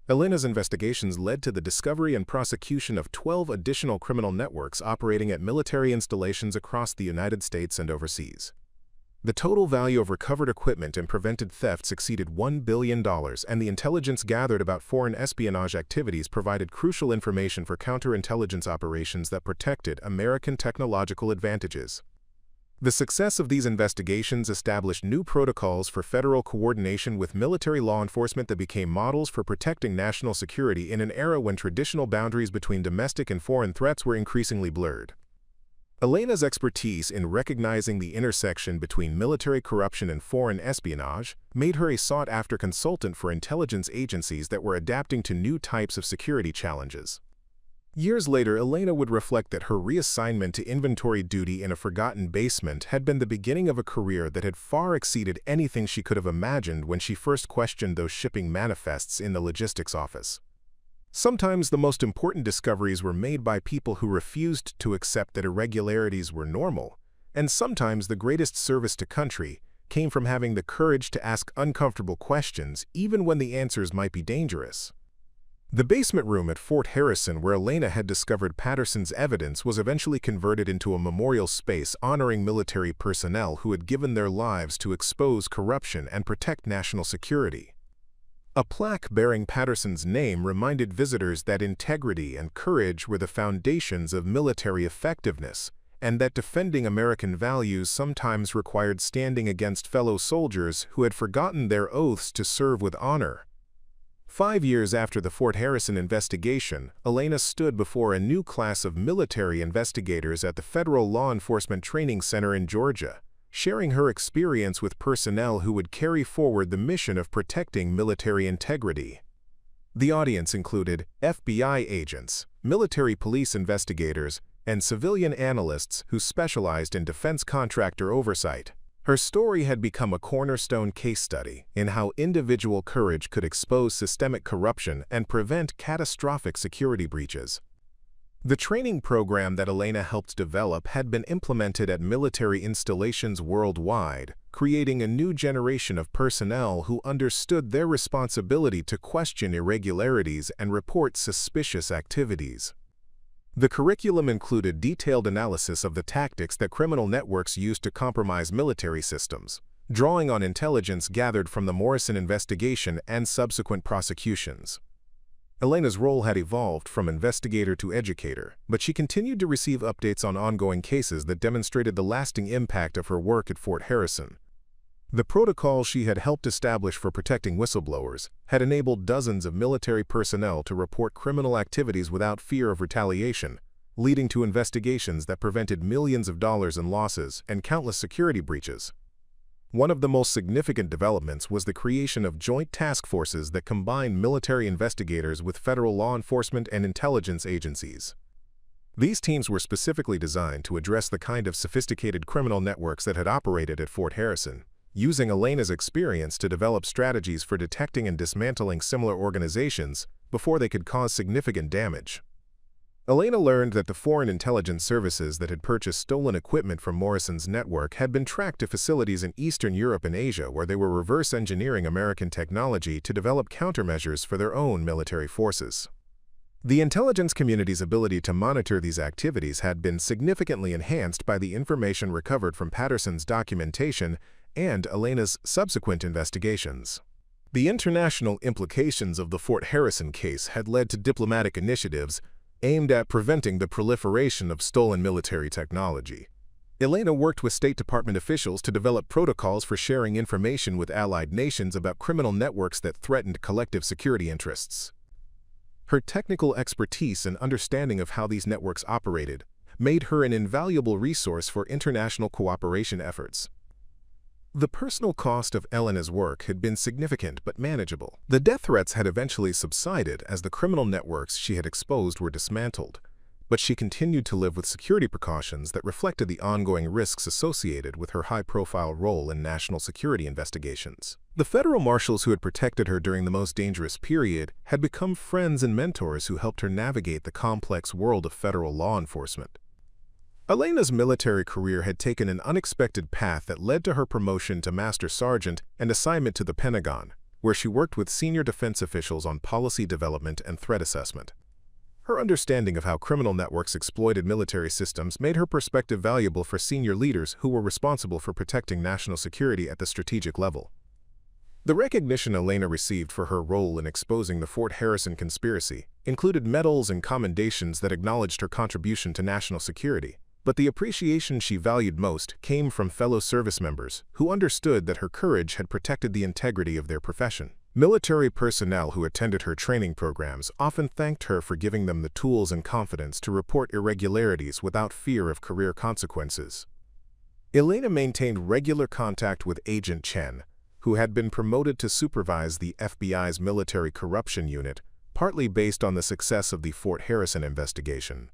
Elena's investigations led to the discovery and prosecution of 12 additional criminal networks operating at military installations across the United States and overseas. The total value of recovered equipment and prevented thefts exceeded $1 billion, and the intelligence gathered about foreign espionage activities provided crucial information for counterintelligence operations that protected American technological advantages. The success of these investigations established new protocols for federal coordination with military law enforcement that became models for protecting national security in an era when traditional boundaries between domestic and foreign threats were increasingly blurred. Elena's expertise in recognizing the intersection between military corruption and foreign espionage made her a sought-after consultant for intelligence agencies that were adapting to new types of security challenges. Years later, Elena would reflect that her reassignment to inventory duty in a forgotten basement had been the beginning of a career that had far exceeded anything she could have imagined when she first questioned those shipping manifests in the logistics office. Sometimes the most important discoveries were made by people who refused to accept that irregularities were normal, and sometimes the greatest service to country came from having the courage to ask uncomfortable questions even when the answers might be dangerous. The basement room at Fort Harrison where Elena had discovered Patterson's evidence was eventually converted into a memorial space honoring military personnel who had given their lives to expose corruption and protect national security. A plaque bearing Patterson's name reminded visitors that integrity and courage were the foundations of military effectiveness, and that defending American values sometimes required standing against fellow soldiers who had forgotten their oaths to serve with honor. 5 years after the Fort Harrison investigation, Elena stood before a new class of military investigators at the Federal Law Enforcement Training Center in Georgia, sharing her experience with personnel who would carry forward the mission of protecting military integrity. The audience included FBI agents, military police investigators, and civilian analysts who specialized in defense contractor oversight. Her story had become a cornerstone case study in how individual courage could expose systemic corruption and prevent catastrophic security breaches. The training program that Elena helped develop had been implemented at military installations worldwide, creating a new generation of personnel who understood their responsibility to question irregularities and report suspicious activities. The curriculum included detailed analysis of the tactics that criminal networks used to compromise military systems, drawing on intelligence gathered from the Morrison investigation and subsequent prosecutions. Elena's role had evolved from investigator to educator, but she continued to receive updates on ongoing cases that demonstrated the lasting impact of her work at Fort Harrison. The protocol she had helped establish for protecting whistleblowers had enabled dozens of military personnel to report criminal activities without fear of retaliation, leading to investigations that prevented millions of dollars in losses and countless security breaches. One of the most significant developments was the creation of joint task forces that combined military investigators with federal law enforcement and intelligence agencies. These teams were specifically designed to address the kind of sophisticated criminal networks that had operated at Fort Harrison, using Elena's experience to develop strategies for detecting and dismantling similar organizations before they could cause significant damage. Elena learned that the foreign intelligence services that had purchased stolen equipment from Morrison's network had been tracked to facilities in Eastern Europe and Asia where they were reverse engineering American technology to develop countermeasures for their own military forces. The intelligence community's ability to monitor these activities had been significantly enhanced by the information recovered from Patterson's documentation and Elena's subsequent investigations. The international implications of the Fort Harrison case had led to diplomatic initiatives aimed at preventing the proliferation of stolen military technology. Elena worked with State Department officials to develop protocols for sharing information with allied nations about criminal networks that threatened collective security interests. Her technical expertise and understanding of how these networks operated made her an invaluable resource for international cooperation efforts. The personal cost of Elena's work had been significant but manageable. The death threats had eventually subsided as the criminal networks she had exposed were dismantled, but she continued to live with security precautions that reflected the ongoing risks associated with her high-profile role in national security investigations. The federal marshals who had protected her during the most dangerous period had become friends and mentors who helped her navigate the complex world of federal law enforcement. Elena's military career had taken an unexpected path that led to her promotion to Master Sergeant and assignment to the Pentagon, where she worked with senior defense officials on policy development and threat assessment. Her understanding of how criminal networks exploited military systems made her perspective valuable for senior leaders who were responsible for protecting national security at the strategic level. The recognition Elena received for her role in exposing the Fort Harrison conspiracy included medals and commendations that acknowledged her contribution to national security. But the appreciation she valued most came from fellow service members who understood that her courage had protected the integrity of their profession. Military personnel who attended her training programs often thanked her for giving them the tools and confidence to report irregularities without fear of career consequences. Elena maintained regular contact with Agent Chen, who had been promoted to supervise the FBI's military corruption unit, partly based on the success of the Fort Harrison investigation.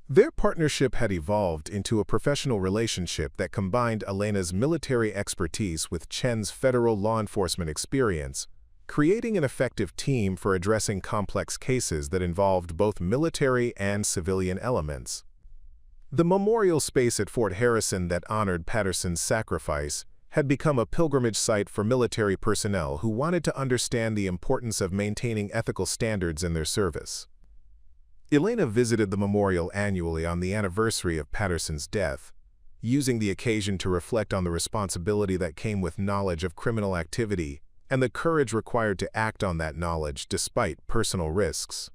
Their partnership had evolved into a professional relationship that combined Elena's military expertise with Chen's federal law enforcement experience, creating an effective team for addressing complex cases that involved both military and civilian elements. The memorial space at Fort Harrison that honored Patterson's sacrifice had become a pilgrimage site for military personnel who wanted to understand the importance of maintaining ethical standards in their service. Elena visited the memorial annually on the anniversary of Patterson's death, using the occasion to reflect on the responsibility that came with knowledge of criminal activity and the courage required to act on that knowledge despite personal risks.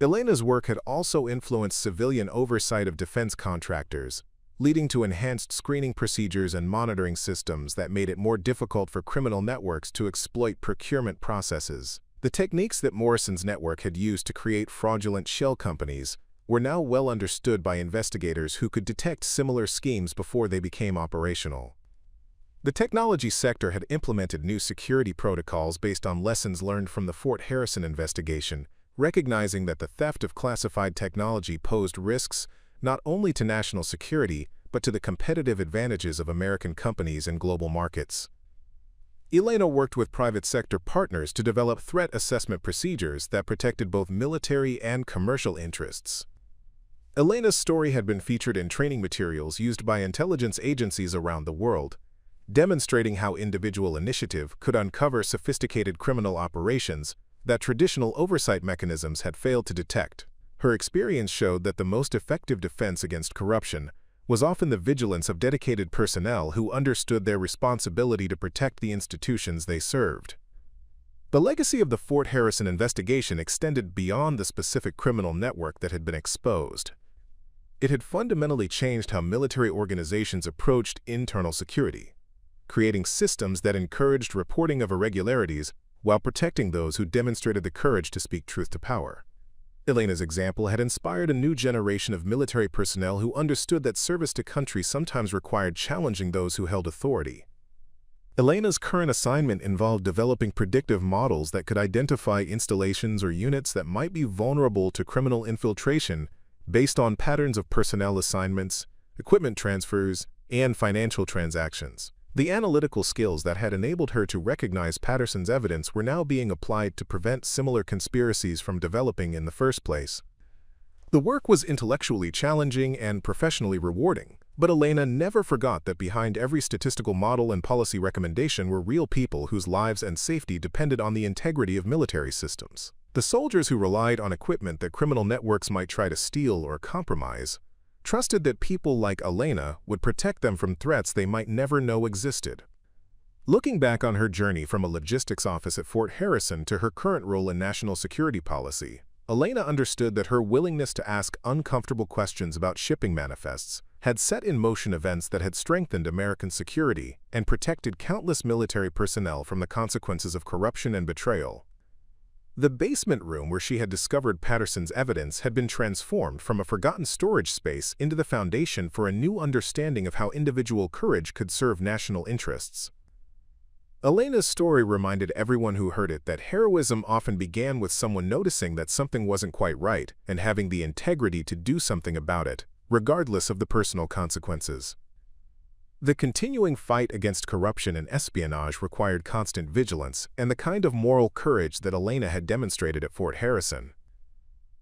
Elena's work had also influenced civilian oversight of defense contractors, leading to enhanced screening procedures and monitoring systems that made it more difficult for criminal networks to exploit procurement processes. The techniques that Morrison's network had used to create fraudulent shell companies were now well understood by investigators who could detect similar schemes before they became operational. The technology sector had implemented new security protocols based on lessons learned from the Fort Harrison investigation, recognizing that the theft of classified technology posed risks not only to national security but to the competitive advantages of American companies in global markets. Elena worked with private sector partners to develop threat assessment procedures that protected both military and commercial interests. Elena's story had been featured in training materials used by intelligence agencies around the world, demonstrating how individual initiative could uncover sophisticated criminal operations that traditional oversight mechanisms had failed to detect. Her experience showed that the most effective defense against corruption was often the vigilance of dedicated personnel who understood their responsibility to protect the institutions they served. The legacy of the Fort Harrison investigation extended beyond the specific criminal network that had been exposed. It had fundamentally changed how military organizations approached internal security, creating systems that encouraged reporting of irregularities while protecting those who demonstrated the courage to speak truth to power. Elena's example had inspired a new generation of military personnel who understood that service to country sometimes required challenging those who held authority. Elena's current assignment involved developing predictive models that could identify installations or units that might be vulnerable to criminal infiltration based on patterns of personnel assignments, equipment transfers, and financial transactions. The analytical skills that had enabled her to recognize Patterson's evidence were now being applied to prevent similar conspiracies from developing in the first place. The work was intellectually challenging and professionally rewarding, but Elena never forgot that behind every statistical model and policy recommendation were real people whose lives and safety depended on the integrity of military systems. The soldiers who relied on equipment that criminal networks might try to steal or compromise trusted that people like Elena would protect them from threats they might never know existed. Looking back on her journey from a logistics office at Fort Harrison to her current role in national security policy, Elena understood that her willingness to ask uncomfortable questions about shipping manifests had set in motion events that had strengthened American security and protected countless military personnel from the consequences of corruption and betrayal. The basement room where she had discovered Patterson's evidence had been transformed from a forgotten storage space into the foundation for a new understanding of how individual courage could serve national interests. Elena's story reminded everyone who heard it that heroism often began with someone noticing that something wasn't quite right and having the integrity to do something about it, regardless of the personal consequences. The continuing fight against corruption and espionage required constant vigilance and the kind of moral courage that Elena had demonstrated at Fort Harrison.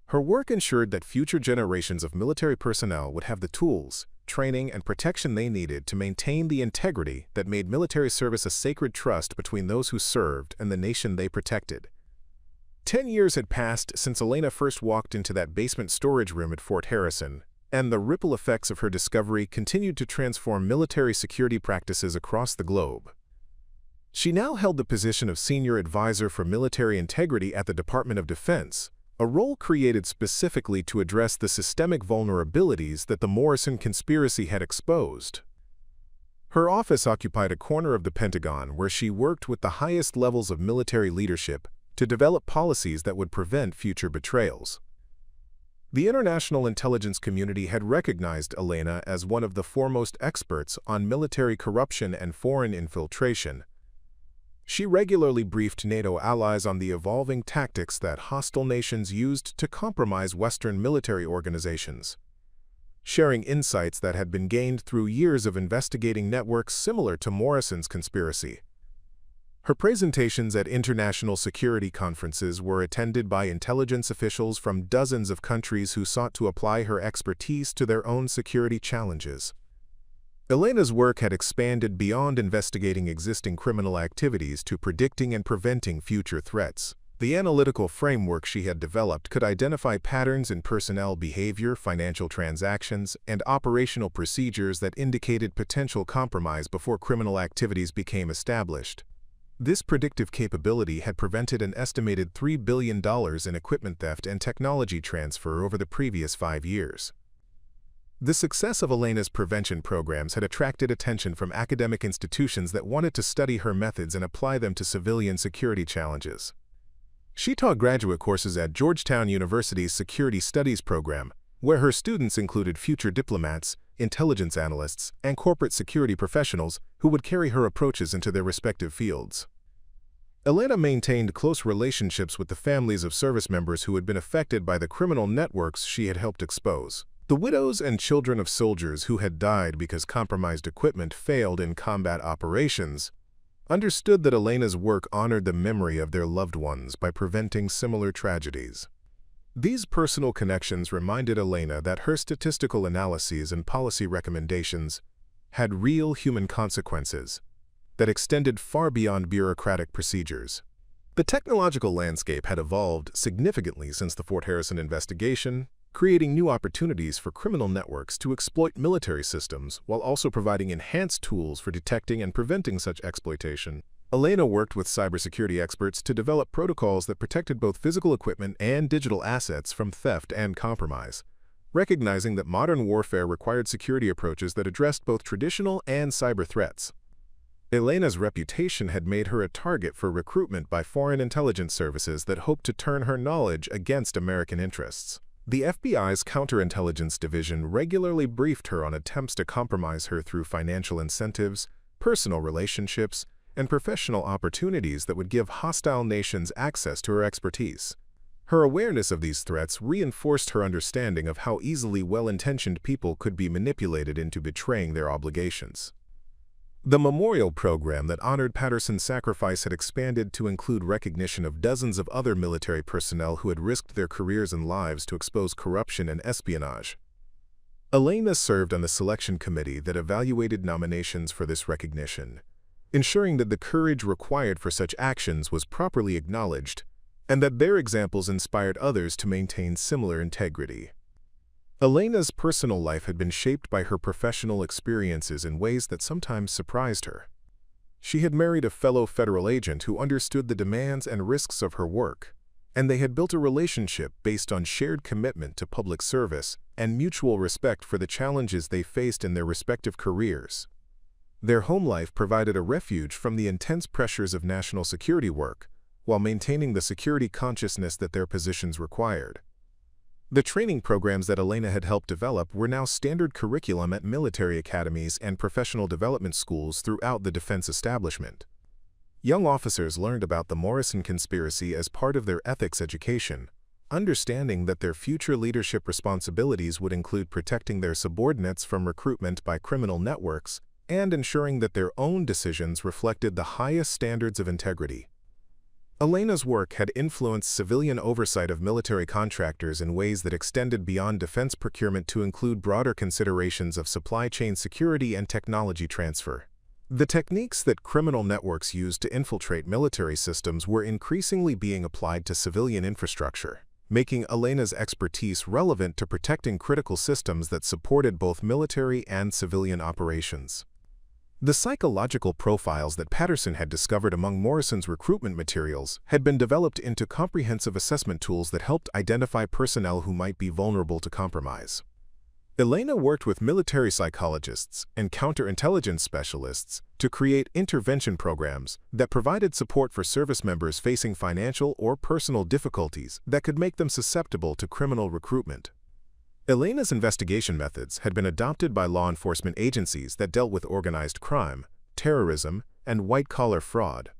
Her work ensured that future generations of military personnel would have the tools, training, and protection they needed to maintain the integrity that made military service a sacred trust between those who served and the nation they protected. 10 years had passed since Elena first walked into that basement storage room at Fort Harrison, and the ripple effects of her discovery continued to transform military security practices across the globe. She now held the position of Senior Advisor for Military Integrity at the Department of Defense, a role created specifically to address the systemic vulnerabilities that the Morrison conspiracy had exposed. Her office occupied a corner of the Pentagon where she worked with the highest levels of military leadership to develop policies that would prevent future betrayals. The international intelligence community had recognized Elena as one of the foremost experts on military corruption and foreign infiltration. She regularly briefed NATO allies on the evolving tactics that hostile nations used to compromise Western military organizations, sharing insights that had been gained through years of investigating networks similar to Morrison's conspiracy. Her presentations at international security conferences were attended by intelligence officials from dozens of countries who sought to apply her expertise to their own security challenges. Elena's work had expanded beyond investigating existing criminal activities to predicting and preventing future threats. The analytical framework she had developed could identify patterns in personnel behavior, financial transactions, and operational procedures that indicated potential compromise before criminal activities became established. This predictive capability had prevented an estimated $3 billion in equipment theft and technology transfer over the previous 5 years. The success of Elena's prevention programs had attracted attention from academic institutions that wanted to study her methods and apply them to civilian security challenges. She taught graduate courses at Georgetown University's Security Studies program, where her students included future diplomats, intelligence analysts, and corporate security professionals who would carry her approaches into their respective fields. Elena maintained close relationships with the families of service members who had been affected by the criminal networks she had helped expose. The widows and children of soldiers who had died because compromised equipment failed in combat operations understood that Elena's work honored the memory of their loved ones by preventing similar tragedies. These personal connections reminded Elena that her statistical analyses and policy recommendations had real human consequences that extended far beyond bureaucratic procedures. The technological landscape had evolved significantly since the Fort Harrison investigation, creating new opportunities for criminal networks to exploit military systems while also providing enhanced tools for detecting and preventing such exploitation. Elena worked with cybersecurity experts to develop protocols that protected both physical equipment and digital assets from theft and compromise, recognizing that modern warfare required security approaches that addressed both traditional and cyber threats. Elena's reputation had made her a target for recruitment by foreign intelligence services that hoped to turn her knowledge against American interests. The FBI's counterintelligence division regularly briefed her on attempts to compromise her through financial incentives, personal relationships, and professional opportunities that would give hostile nations access to her expertise. Her awareness of these threats reinforced her understanding of how easily well-intentioned people could be manipulated into betraying their obligations. The memorial program that honored Patterson's sacrifice had expanded to include recognition of dozens of other military personnel who had risked their careers and lives to expose corruption and espionage. Elena served on the selection committee that evaluated nominations for this recognition, ensuring that the courage required for such actions was properly acknowledged and that their examples inspired others to maintain similar integrity. Elena's personal life had been shaped by her professional experiences in ways that sometimes surprised her. She had married a fellow federal agent who understood the demands and risks of her work, and they had built a relationship based on shared commitment to public service and mutual respect for the challenges they faced in their respective careers. Their home life provided a refuge from the intense pressures of national security work, while maintaining the security consciousness that their positions required. The training programs that Elena had helped develop were now standard curriculum at military academies and professional development schools throughout the defense establishment. Young officers learned about the Morrison conspiracy as part of their ethics education, understanding that their future leadership responsibilities would include protecting their subordinates from recruitment by criminal networks and ensuring that their own decisions reflected the highest standards of integrity. Elena's work had influenced civilian oversight of military contractors in ways that extended beyond defense procurement to include broader considerations of supply chain security and technology transfer. The techniques that criminal networks used to infiltrate military systems were increasingly being applied to civilian infrastructure, making Elena's expertise relevant to protecting critical systems that supported both military and civilian operations. The psychological profiles that Patterson had discovered among Morrison's recruitment materials had been developed into comprehensive assessment tools that helped identify personnel who might be vulnerable to compromise. Elena worked with military psychologists and counterintelligence specialists to create intervention programs that provided support for service members facing financial or personal difficulties that could make them susceptible to criminal recruitment. Elena's investigation methods had been adopted by law enforcement agencies that dealt with organized crime, terrorism, and white-collar fraud.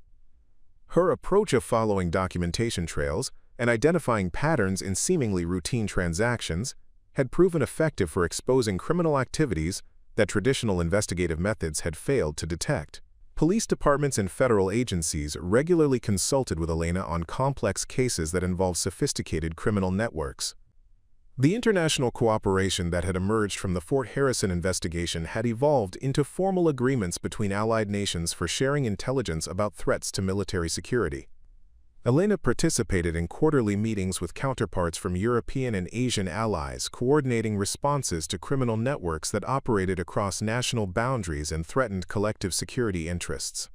Her approach of following documentation trails and identifying patterns in seemingly routine transactions had proven effective for exposing criminal activities that traditional investigative methods had failed to detect. Police departments and federal agencies regularly consulted with Elena on complex cases that involved sophisticated criminal networks. The international cooperation that had emerged from the Fort Harrison investigation had evolved into formal agreements between allied nations for sharing intelligence about threats to military security. Elena participated in quarterly meetings with counterparts from European and Asian allies, coordinating responses to criminal networks that operated across national boundaries and threatened collective security interests.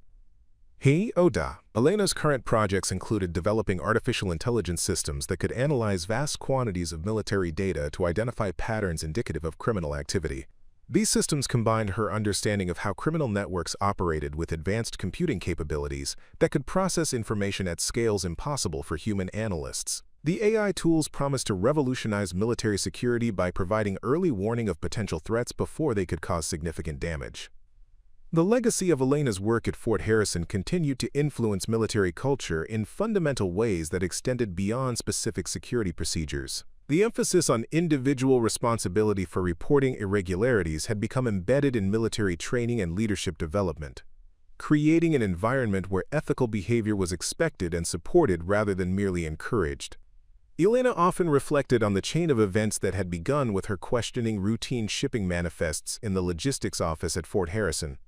Elena's current projects included developing artificial intelligence systems that could analyze vast quantities of military data to identify patterns indicative of criminal activity. These systems combined her understanding of how criminal networks operated with advanced computing capabilities that could process information at scales impossible for human analysts. The AI tools promised to revolutionize military security by providing early warning of potential threats before they could cause significant damage. The legacy of Elena's work at Fort Harrison continued to influence military culture in fundamental ways that extended beyond specific security procedures. The emphasis on individual responsibility for reporting irregularities had become embedded in military training and leadership development, creating an environment where ethical behavior was expected and supported rather than merely encouraged. Elena often reflected on the chain of events that had begun with her questioning routine shipping manifests in the logistics office at Fort Harrison.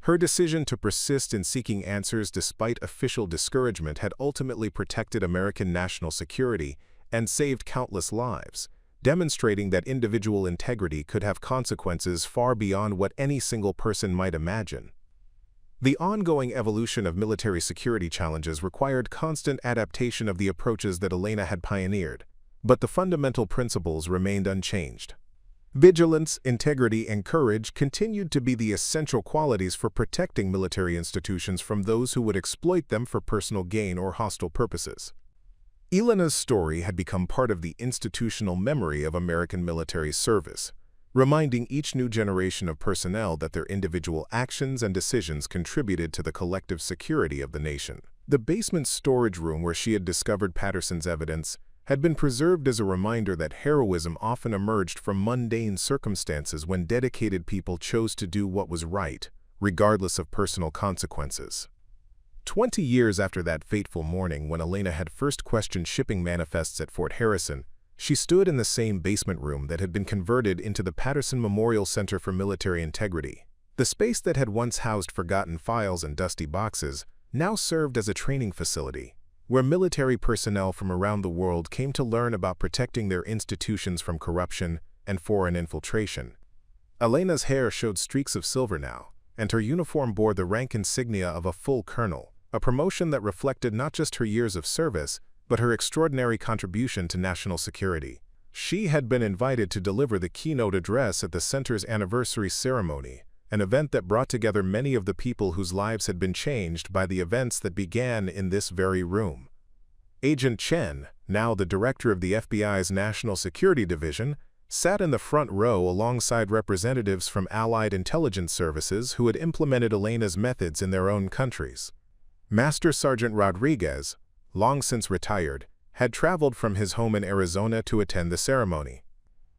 Her decision to persist in seeking answers despite official discouragement had ultimately protected American national security and saved countless lives, demonstrating that individual integrity could have consequences far beyond what any single person might imagine. The ongoing evolution of military security challenges required constant adaptation of the approaches that Elena had pioneered, but the fundamental principles remained unchanged. Vigilance, integrity, and courage continued to be the essential qualities for protecting military institutions from those who would exploit them for personal gain or hostile purposes. Elena's story had become part of the institutional memory of American military service, reminding each new generation of personnel that their individual actions and decisions contributed to the collective security of the nation. The basement storage room where she had discovered Patterson's evidence had been preserved as a reminder that heroism often emerged from mundane circumstances when dedicated people chose to do what was right, regardless of personal consequences. 20 years after that fateful morning when Elena had first questioned shipping manifests at Fort Harrison, she stood in the same basement room that had been converted into the Patterson Memorial Center for Military Integrity. The space that had once housed forgotten files and dusty boxes now served as a training facility, where military personnel from around the world came to learn about protecting their institutions from corruption and foreign infiltration. Elena's hair showed streaks of silver now, and her uniform bore the rank insignia of a full colonel, a promotion that reflected not just her years of service, but her extraordinary contribution to national security. She had been invited to deliver the keynote address at the center's anniversary ceremony, an event that brought together many of the people whose lives had been changed by the events that began in this very room. Agent Chen, now the director of the FBI's National Security Division, sat in the front row alongside representatives from allied intelligence services who had implemented Elena's methods in their own countries. Master Sergeant Rodriguez, long since retired, had traveled from his home in Arizona to attend the ceremony.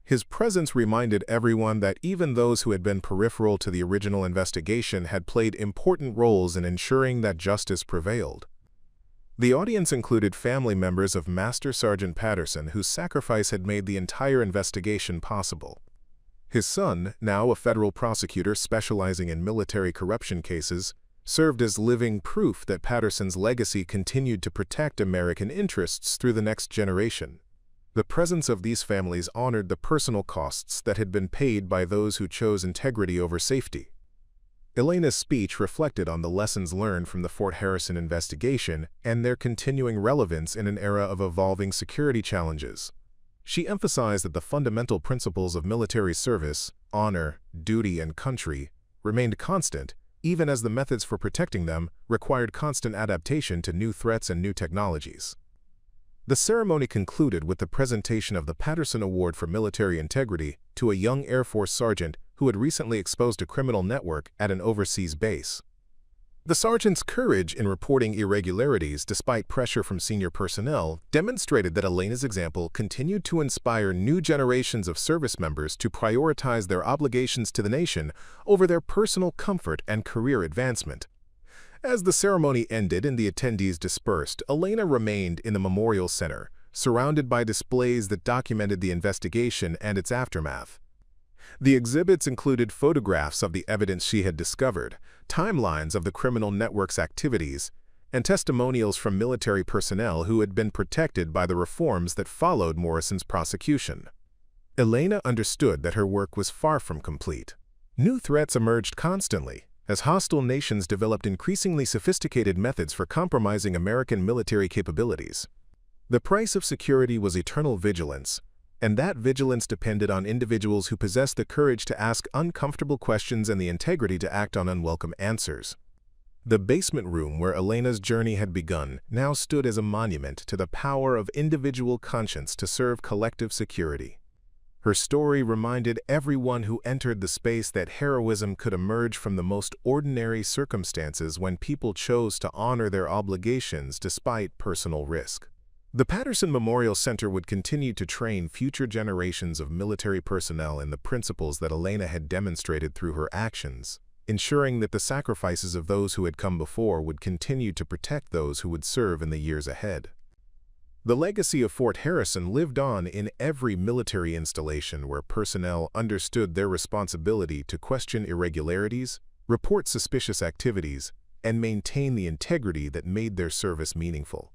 His presence reminded everyone that even those who had been peripheral to the original investigation had played important roles in ensuring that justice prevailed. The audience included family members of Master Sergeant Patterson, whose sacrifice had made the entire investigation possible. His son, now a federal prosecutor specializing in military corruption cases, served as living proof that Patterson's legacy continued to protect American interests through the next generation. The presence of these families honored the personal costs that had been paid by those who chose integrity over safety. Elena's speech reflected on the lessons learned from the Fort Harrison investigation and their continuing relevance in an era of evolving security challenges. She emphasized that the fundamental principles of military service, honor, duty, and country remained constant, even as the methods for protecting them required constant adaptation to new threats and new technologies. The ceremony concluded with the presentation of the Patterson Award for Military Integrity to a young Air Force sergeant who had recently exposed a criminal network at an overseas base. The sergeant's courage in reporting irregularities despite pressure from senior personnel demonstrated that Elena's example continued to inspire new generations of service members to prioritize their obligations to the nation over their personal comfort and career advancement. As the ceremony ended and the attendees dispersed, Elena remained in the Memorial Center, surrounded by displays that documented the investigation and its aftermath. The exhibits included photographs of the evidence she had discovered, timelines of the criminal network's activities, and testimonials from military personnel who had been protected by the reforms that followed Morrison's prosecution. Elena understood that her work was far from complete. New threats emerged constantly, as hostile nations developed increasingly sophisticated methods for compromising American military capabilities. The price of security was eternal vigilance, and that vigilance depended on individuals who possessed the courage to ask uncomfortable questions and the integrity to act on unwelcome answers. The basement room where Elena's journey had begun now stood as a monument to the power of individual conscience to serve collective security. Her story reminded everyone who entered the space that heroism could emerge from the most ordinary circumstances when people chose to honor their obligations despite personal risk. The Patterson Memorial Center would continue to train future generations of military personnel in the principles that Elena had demonstrated through her actions, ensuring that the sacrifices of those who had come before would continue to protect those who would serve in the years ahead. The legacy of Fort Harrison lived on in every military installation where personnel understood their responsibility to question irregularities, report suspicious activities, and maintain the integrity that made their service meaningful.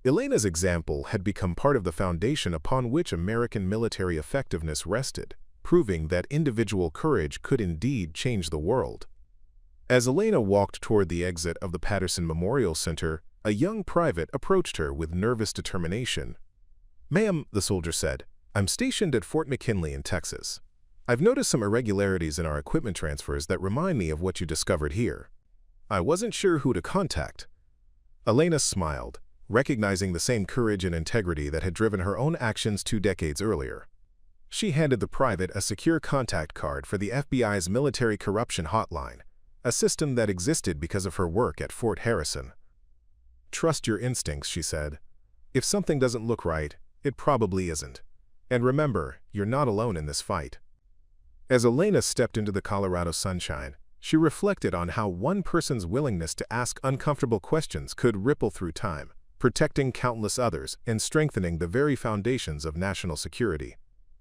Elena's example had become part of the foundation upon which American military effectiveness rested, proving that individual courage could indeed change the world. As Elena walked toward the exit of the Patterson Memorial Center, a young private approached her with nervous determination. "Ma'am," the soldier said, "I'm stationed at Fort McKinley in Texas. I've noticed some irregularities in our equipment transfers that remind me of what you discovered here. I wasn't sure who to contact." Elena smiled, recognizing the same courage and integrity that had driven her own actions 2 decades earlier. She handed the private a secure contact card for the FBI's Military Corruption Hotline, a system that existed because of her work at Fort Harrison. "Trust your instincts," she said. "If something doesn't look right, it probably isn't. And remember, you're not alone in this fight." As Elena stepped into the Colorado sunshine, she reflected on how one person's willingness to ask uncomfortable questions could ripple through time, protecting countless others and strengthening the very foundations of national security.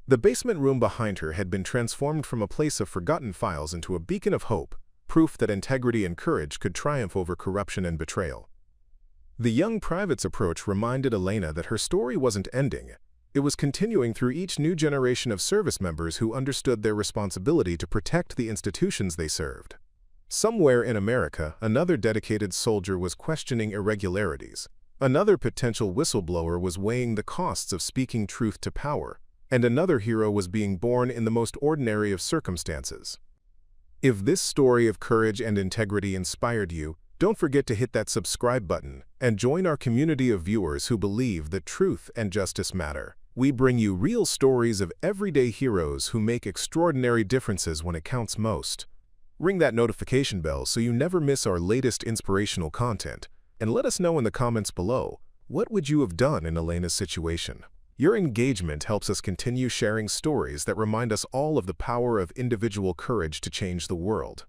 The basement room behind her had been transformed from a place of forgotten files into a beacon of hope, proof that integrity and courage could triumph over corruption and betrayal. The young private's approach reminded Elena that her story wasn't ending. It was continuing through each new generation of service members who understood their responsibility to protect the institutions they served. Somewhere in America, another dedicated soldier was questioning irregularities. Another potential whistleblower was weighing the costs of speaking truth to power, and another hero was being born in the most ordinary of circumstances. If this story of courage and integrity inspired you, don't forget to hit that subscribe button and join our community of viewers who believe that truth and justice matter. We bring you real stories of everyday heroes who make extraordinary differences when it counts most. Ring that notification bell so you never miss our latest inspirational content, and let us know in the comments below, what would you have done in Elena's situation? Your engagement helps us continue sharing stories that remind us all of the power of individual courage to change the world.